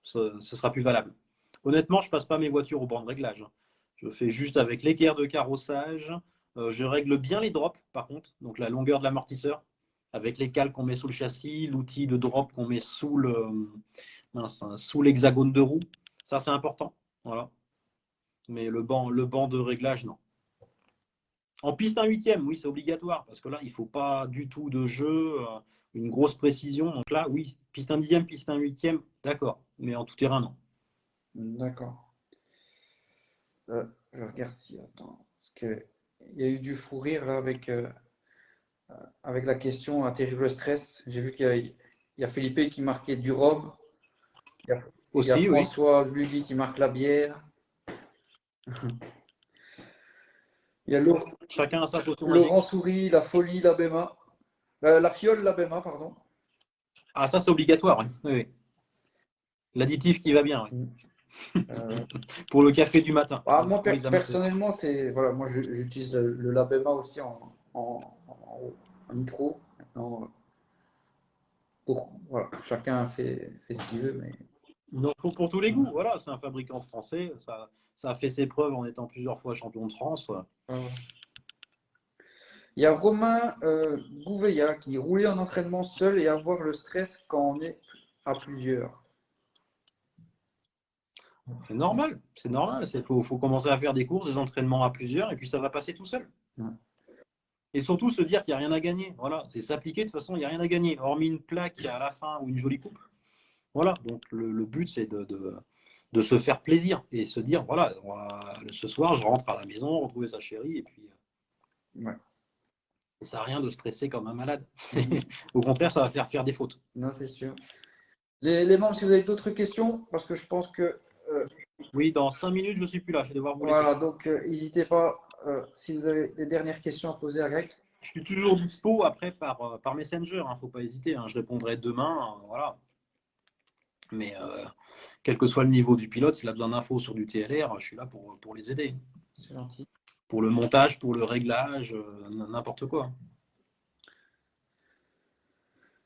ce sera plus valable. Honnêtement, je ne passe pas mes voitures au banc de réglage. Hein. Je fais juste avec l'équerre de carrossage. Je règle bien les drops, par contre, donc la longueur de l'amortisseur, avec les cales qu'on met sous le châssis, l'outil de drop qu'on met sous l'hexagone de roue. Ça, c'est important. Voilà. Mais le banc de réglage, non. En piste 1/8, oui, c'est obligatoire, parce que là, il ne faut pas du tout de jeu, une grosse précision. Donc là, oui, piste 1/10, piste 1/8, d'accord. Mais en tout terrain, non. D'accord. Je regarde si. Attends. Parce que il y a eu du fou rire là avec la question un terrible stress. J'ai vu qu'il y a Philippe qui marquait du rhum. Il y a Aussi, oui. François Lully qui marque la bière. Il y a Chacun a sa potion Laurent magique. Souris, la folie, la Bema. La fiole, la Bema, pardon. Ah, ça, c'est obligatoire, oui. Oui, oui. L'additif qui va bien, oui. Euh, Pour le café du matin, moi, pour les amateurs. personnellement, voilà, moi, j'utilise le Labema aussi en micro. Maintenant, voilà, chacun fait ce qu'il veut, mais Il en faut pour tous les goûts. Voilà, c'est un fabricant français. Ça a fait ses preuves en étant plusieurs fois champion de France. Il y a Romain Gouveia qui roulait en entraînement seul et avoir le stress quand on est à plusieurs. C'est normal, c'est normal. Il faut commencer à faire des courses, des entraînements à plusieurs, et puis ça va passer tout seul. Ouais. Et surtout se dire qu'il n'y a rien à gagner. Voilà, c'est s'appliquer. De toute façon, il n'y a rien à gagner, hormis une plaque à la fin ou une jolie coupe. Voilà, donc le but, c'est de se faire plaisir et se dire, voilà, ce soir, je rentre à la maison, retrouver sa chérie, et puis Ouais. ça sert à rien de stresser comme un malade. Au contraire, ça va faire des fautes. Non, c'est sûr. Les membres, si vous avez d'autres questions, parce que je pense que Oui, dans 5 minutes, je ne suis plus là. Je vais devoir vous laisser. voilà, donc n'hésitez pas si vous avez des dernières questions à poser à Greg. Je suis toujours dispo après par Messenger. Faut pas hésiter. Je répondrai demain. Voilà. Mais quel que soit le niveau du pilote, s'il a besoin d'infos sur du TLR, je suis là pour les aider. C'est gentil. Pour le montage, pour le réglage, n'importe quoi.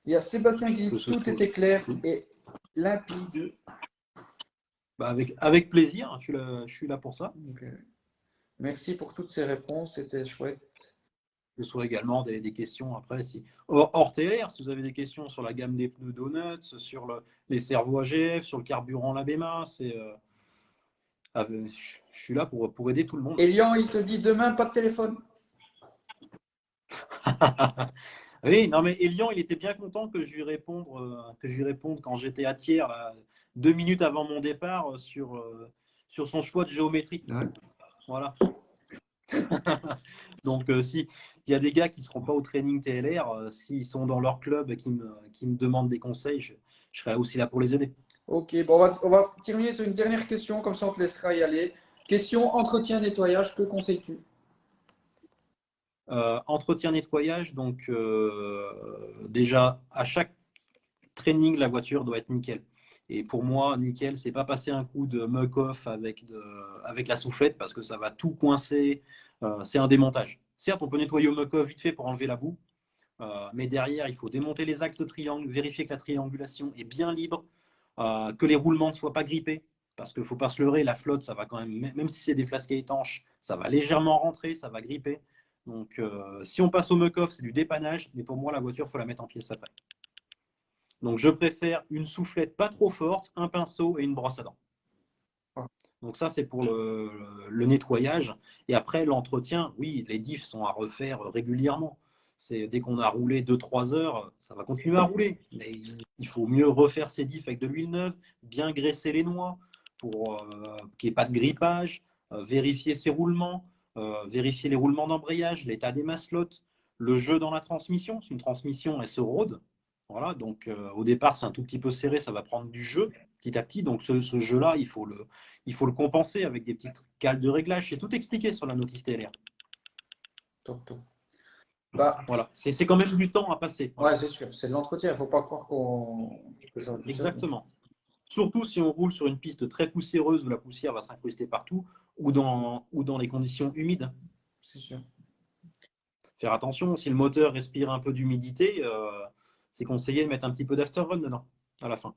Il y a Sébastien qui dit tout était clair et limpide. Bah avec plaisir, je suis là pour ça. Okay. Merci pour toutes ces réponses, c'était chouette. Que ce soit également des questions après, hors TLR, si vous avez des questions sur la gamme des pneus Donuts, sur les servos AGF, sur le carburant Labema, je suis là pour aider tout le monde. Elian, il te dit demain, pas de téléphone. Oui, non mais Elian, il était bien content que je lui réponde, quand j'étais à Thiers, là, 2 minutes avant mon départ, sur son choix de géométrie. Ouais. Voilà. Donc, s'il y a des gars qui ne seront pas au training TLR, s'ils sont dans leur club et qui me demandent des conseils, je serai aussi là pour les aider. Ok, bon, on va terminer sur une dernière question, comme ça on te laissera y aller. Question entretien, nettoyage, que conseilles-tu? Entretien, nettoyage, donc déjà, à chaque training, la voiture doit être nickel. Et pour moi, nickel, c'est pas passer un coup de muck-off avec la soufflette parce que ça va tout coincer. C'est un démontage. Certes, on peut nettoyer au muck-off vite fait pour enlever la boue, mais derrière, il faut démonter les axes de triangle, vérifier que la triangulation est bien libre, que les roulements ne soient pas grippés. Parce qu'il ne faut pas se leurrer, la flotte, ça va quand même si c'est des flasques étanches, ça va légèrement rentrer, ça va gripper. Donc, si on passe au muck-off, c'est du dépannage, mais pour moi, la voiture, il faut la mettre en pièces après. Donc, je préfère une soufflette pas trop forte, un pinceau et une brosse à dents. Donc, ça, c'est pour le nettoyage. Et après, l'entretien, oui, les diffs sont à refaire régulièrement. Dès qu'on a roulé 2-3 heures, ça va continuer à rouler. Mais il faut mieux refaire ses diffs avec de l'huile neuve, bien graisser les noix pour qu'il n'y ait pas de grippage, vérifier ses roulements, vérifier les roulements d'embrayage, l'état des maslottes, le jeu dans la transmission. C'est une transmission, elle se rôde. Voilà, donc au départ, c'est un tout petit peu serré, ça va prendre du jeu petit à petit. Donc ce jeu-là, il faut le compenser avec des petites cales de réglage. C'est tout expliqué sur la notice TLR. Top. Bah, voilà, c'est quand même du temps à passer. Ouais, c'est sûr, c'est de l'entretien, il ne faut pas croire que ça va tout Exactement. Seul. Surtout si on roule sur une piste très poussiéreuse où la poussière va s'incruster partout ou dans les conditions humides. C'est sûr. Faire attention, si le moteur respire un peu d'humidité, c'est conseillé de mettre un petit peu d'afterrun dedans à la fin.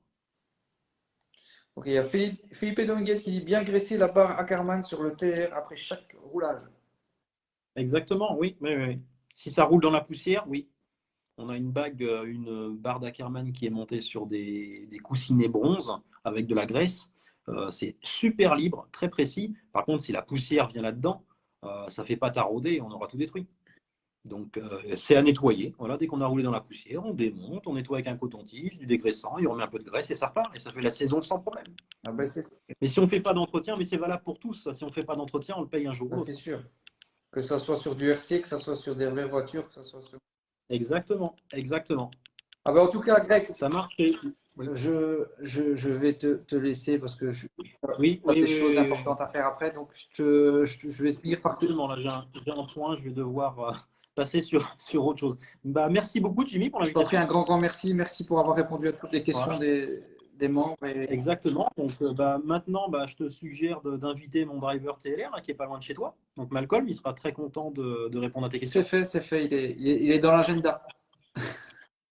Ok, il y a Philippe Dominguez qui dit bien graisser la barre Ackermann sur le TR après chaque roulage. Exactement, oui. Si ça roule dans la poussière, oui. On a une barre d'Ackermann qui est montée sur des coussinets bronze avec de la graisse. C'est super libre, très précis. Par contre, si la poussière vient là-dedans, ça ne fait pas tarauder et on aura tout détruit. Donc, c'est à nettoyer. Voilà, dès qu'on a roulé dans la poussière, on démonte, on nettoie avec un coton-tige, du dégraissant, et on met un peu de graisse et ça repart. Et ça fait la saison sans problème. Ah ben mais si on ne fait pas d'entretien, mais c'est valable pour tous, ça. Si on ne fait pas d'entretien, on le paye un jour. C'est sûr. Que ça soit sur du RC, que ça soit sur des vraies voitures, que ça soit sur... Exactement. Ah ben en tout cas, Greg, ça marche. Je vais te laisser parce que je oui, des choses importantes à faire après. Donc, je vais finir par tout. Là, j'ai un point, je vais devoir passer sur autre chose. Merci beaucoup, Jimmy, pour l'invitation. Je t'en prie, un grand merci. Merci pour avoir répondu à toutes les questions des membres. Exactement. Donc, maintenant, je te suggère d'inviter mon driver TLR qui est pas loin de chez toi. Donc, Malcolm, il sera très content de répondre à tes questions. C'est fait. Il est dans l'agenda.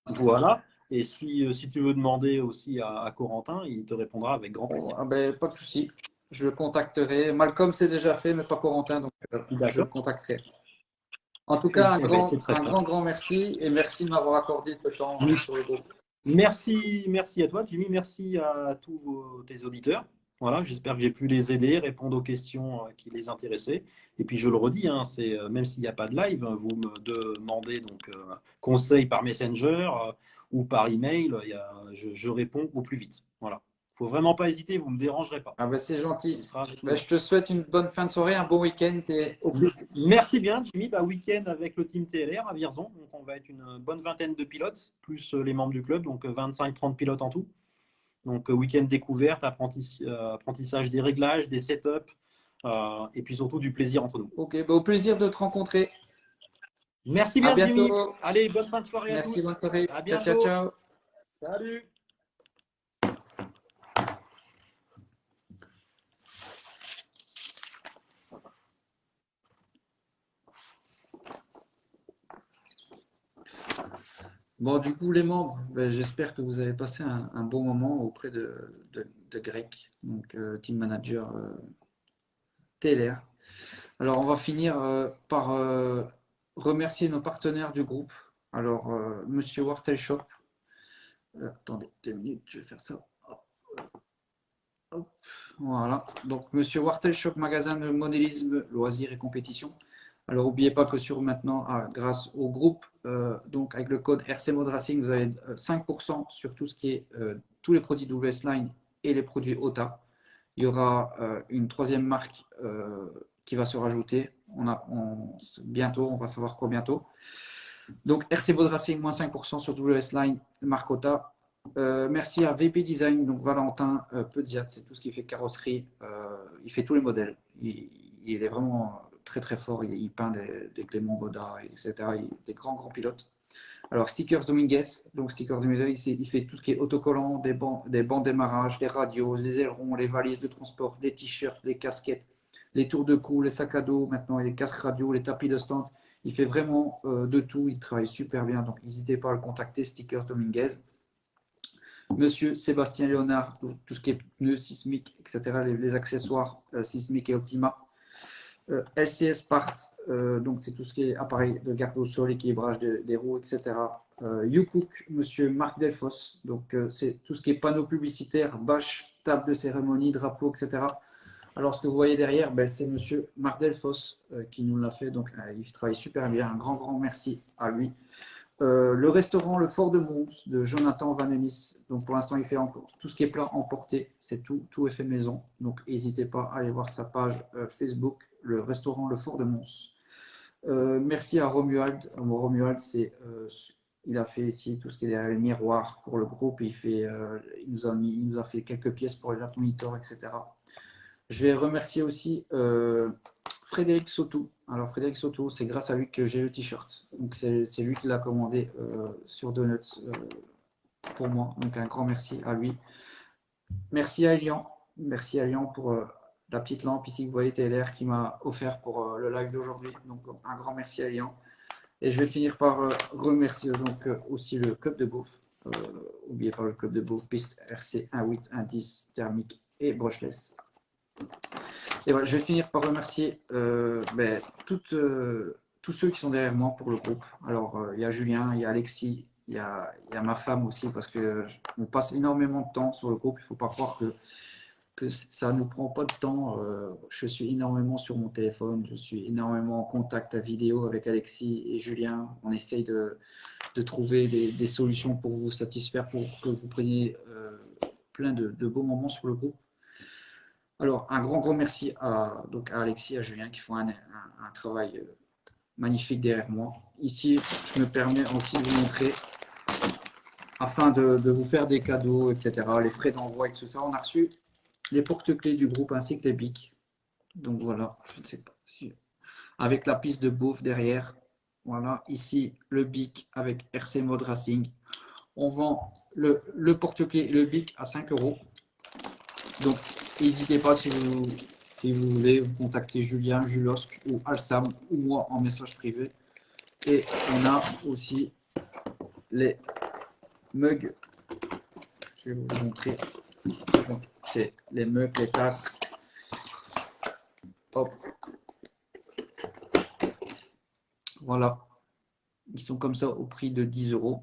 Voilà. Et si tu veux demander aussi à Corentin, il te répondra avec grand plaisir. Ah ben, pas de souci. Je le contacterai. Malcolm, c'est déjà fait, mais pas Corentin, donc je le D'accord. contacterai. En tout cas, Eh ben, c'est très bien. grand merci et merci de m'avoir accordé ce temps sur le groupe. Merci à toi, Jimmy. Merci à tous tes auditeurs. Voilà, j'espère que j'ai pu les aider, répondre aux questions qui les intéressaient. Et puis je le redis, hein, même s'il n'y a pas de live, vous me demandez donc conseil par Messenger ou par email, je réponds au plus vite. Voilà. Il ne faut vraiment pas hésiter, vous ne me dérangerez pas. Ah ben, c'est gentil. Ce sera avec Ben, plaisir. je te souhaite une bonne fin de soirée, un bon week-end et au plus vite. Merci bien, Jimmy. Week-end avec le team TLR à Vierzon. Donc, on va être une bonne vingtaine de pilotes, plus les membres du club, donc 25-30 pilotes en tout. Donc, week-end découverte, apprentissage des réglages, des setups, et puis surtout du plaisir entre nous. Ok, ben, au plaisir de te rencontrer. Merci À bien, Jimmy. bientôt. Allez, bonne fin de soirée à Merci, tous. bonne soirée. À Ciao, ciao, bientôt. ciao. Salut. Bon, du coup, les membres, ben, j'espère que vous avez passé un bon moment auprès de Greg, donc team manager TLR. Alors, on va finir par remercier nos partenaires du groupe. Alors, Monsieur Wartel Shop. Attendez 2 minutes, je vais faire ça. Hop, hop, voilà. Donc, Monsieur Wartel Shop, magasin de modélisme, loisirs et compétition. Alors, n'oubliez pas que sur maintenant, grâce au groupe, donc avec le code RC Mode Racing, vous avez 5% sur tout ce qui est tous les produits WS Line et les produits OTA. Il y aura une troisième marque qui va se rajouter. Bientôt, on va savoir quoi bientôt. Donc RC Mode Racing, moins 5% sur WS Line, marque OTA. Merci à VP Design, donc Valentin Peuziat, c'est tout ce qui fait carrosserie. Il fait tous les modèles. Il est vraiment très très fort. Il peint des Clément Godard, etc. Il est des grands pilotes. Alors Stickers Dominguez, donc Stickers Dominguez, il fait tout ce qui est autocollant, des bancs démarrage, les radios, les ailerons, les valises de transport, les t-shirts, les casquettes, les tours de cou, les sacs à dos, maintenant les casques radio, les tapis de stand. Il fait vraiment de tout. Il travaille super bien, donc n'hésitez pas à le contacter, Stickers Dominguez. Monsieur Sébastien Léonard, tout ce qui est pneus sismiques, etc., les accessoires sismiques et Optima. LCS Part, donc c'est tout ce qui est appareil de garde au sol, équilibrage des roues, etc. YouCook, monsieur Marc Delfos, donc c'est tout ce qui est panneaux publicitaires, bâches, table de cérémonie, drapeau, etc. Alors ce que vous voyez derrière, ben, c'est monsieur Marc Delfos qui nous l'a fait, donc il travaille super bien, un grand merci à lui. Le restaurant Le Fort de Mons de Jonathan Vanenis. Donc pour l'instant, il fait encore tout ce qui est plat emporté. C'est tout est fait maison. Donc n'hésitez pas à aller voir sa page Facebook, le restaurant Le Fort de Mons. Merci à Romuald. Romuald, il a fait ici tout ce qui est les miroirs pour le groupe. Il nous a fait quelques pièces pour les lap monitors, etc. Je vais remercier aussi Frédéric Soto. Alors Frédéric Soto, c'est grâce à lui que j'ai le t-shirt. Donc c'est lui qui l'a commandé sur Donuts pour moi. Donc un grand merci à lui. Merci à Elian. Merci à Elian pour la petite lampe ici que vous voyez TLR qui m'a offert pour le live d'aujourd'hui. Donc un grand merci à Elian. Et je vais finir par remercier donc aussi le club de beauf. N'oubliez pas le club de beauf, piste RC 1.8, 1.10, thermique et brushless. Et voilà, je vais finir par remercier tous ceux qui sont derrière moi pour le groupe. Alors, il y a Julien, il y a Alexis, il y a ma femme aussi, parce qu'on passe énormément de temps sur le groupe. Il ne faut pas croire que ça ne nous prend pas de temps. Je suis énormément sur mon téléphone, je suis énormément en contact à vidéo avec Alexis et Julien. On essaye de trouver des solutions pour vous satisfaire, pour que vous preniez plein de beaux moments sur le groupe. Alors, un grand merci à Alexis et à Julien qui font un travail magnifique derrière moi. Ici, je me permets aussi de vous montrer, afin de vous faire des cadeaux, etc., les frais d'envoi et tout ça. On a reçu les porte-clés du groupe ainsi que les bics. Donc voilà, je ne sais pas si... Avec la piste de beauf derrière. Voilà, ici, le bic avec RC Mode Racing. On vend le porte-clés et le bic à 5 €. Donc, n'hésitez pas si vous voulez, vous contacter Julien, Julosque ou Alsam ou moi en message privé. Et on a aussi les mugs. Je vais vous montrer. C'est les mugs, les tasses. Hop. Voilà. Ils sont comme ça au prix de 10 €.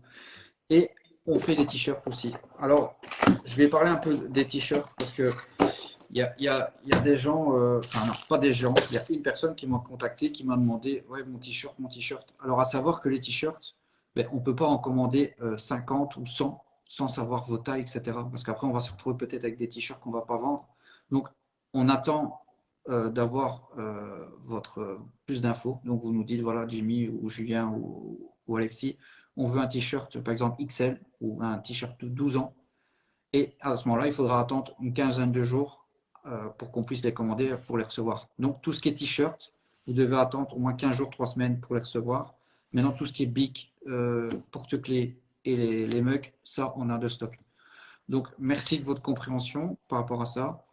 Et on fait des t-shirts aussi. Alors, je vais parler un peu des t-shirts parce que il y a des gens, enfin non, pas des gens, il y a une personne qui m'a contacté, qui m'a demandé, ouais, mon t-shirt, mon t-shirt. Alors, à savoir que les t-shirts, ben, on ne peut pas en commander 50 ou 100 sans savoir vos tailles, etc. Parce qu'après, on va se retrouver peut-être avec des t-shirts qu'on ne va pas vendre. Donc, on attend d'avoir votre plus d'infos. Donc, vous nous dites, voilà, Jimmy ou Julien ou Alexis, on veut un t-shirt, par exemple, XL ou un t-shirt de 12 ans. Et à ce moment-là, il faudra attendre une quinzaine de jours pour qu'on puisse les commander pour les recevoir. Donc, tout ce qui est t-shirt, vous devez attendre au moins 15 jours, 3 semaines pour les recevoir. Maintenant, tout ce qui est bic, porte-clés et les mugs, ça, on a de stock. Donc, merci de votre compréhension par rapport à ça.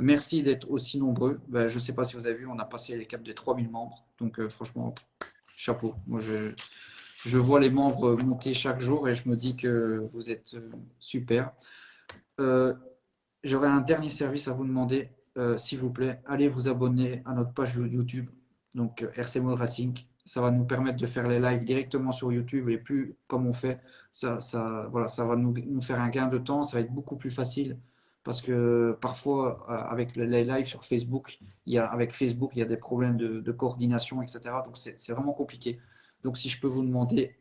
Merci d'être aussi nombreux. Ben, je ne sais pas si vous avez vu, on a passé les caps des 3000 membres. Donc, franchement, chapeau. Moi, je vois les membres monter chaque jour et je me dis que vous êtes super. J'aurais un dernier service à vous demander, s'il vous plaît. Allez vous abonner à notre page YouTube, donc RC Mode Racing. Ça va nous permettre de faire les lives directement sur YouTube et plus comme on fait, voilà, ça va nous faire un gain de temps. Ça va être beaucoup plus facile parce que parfois, avec les lives sur Facebook, avec Facebook, il y a des problèmes de coordination, etc. Donc, c'est vraiment compliqué. Donc, si je peux vous demander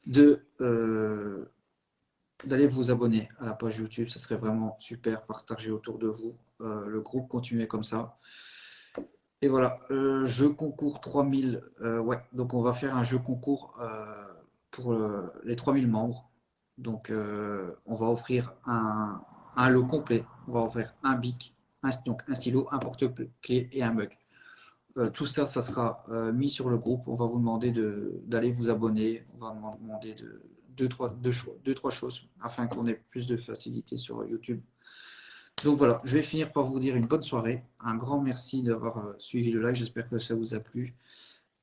de d'aller vous abonner à la page YouTube, ça serait vraiment super, partager autour de vous, le groupe continuer comme ça. Et voilà, jeu concours 3000, ouais, donc on va faire un jeu concours pour les 3000 membres. Donc on va offrir un lot complet, on va offrir un bic, donc un stylo, un porte-clés et un mug. Tout ça, ça sera mis sur le groupe. On va vous demander d'aller vous abonner. On va vous demander deux, trois choses afin qu'on ait plus de facilité sur YouTube. Donc voilà, je vais finir par vous dire une bonne soirée. Un grand merci d'avoir suivi le live. J'espère que ça vous a plu.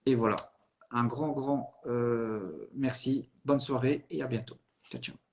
Et voilà, un grand merci. Bonne soirée et à bientôt. Ciao, ciao.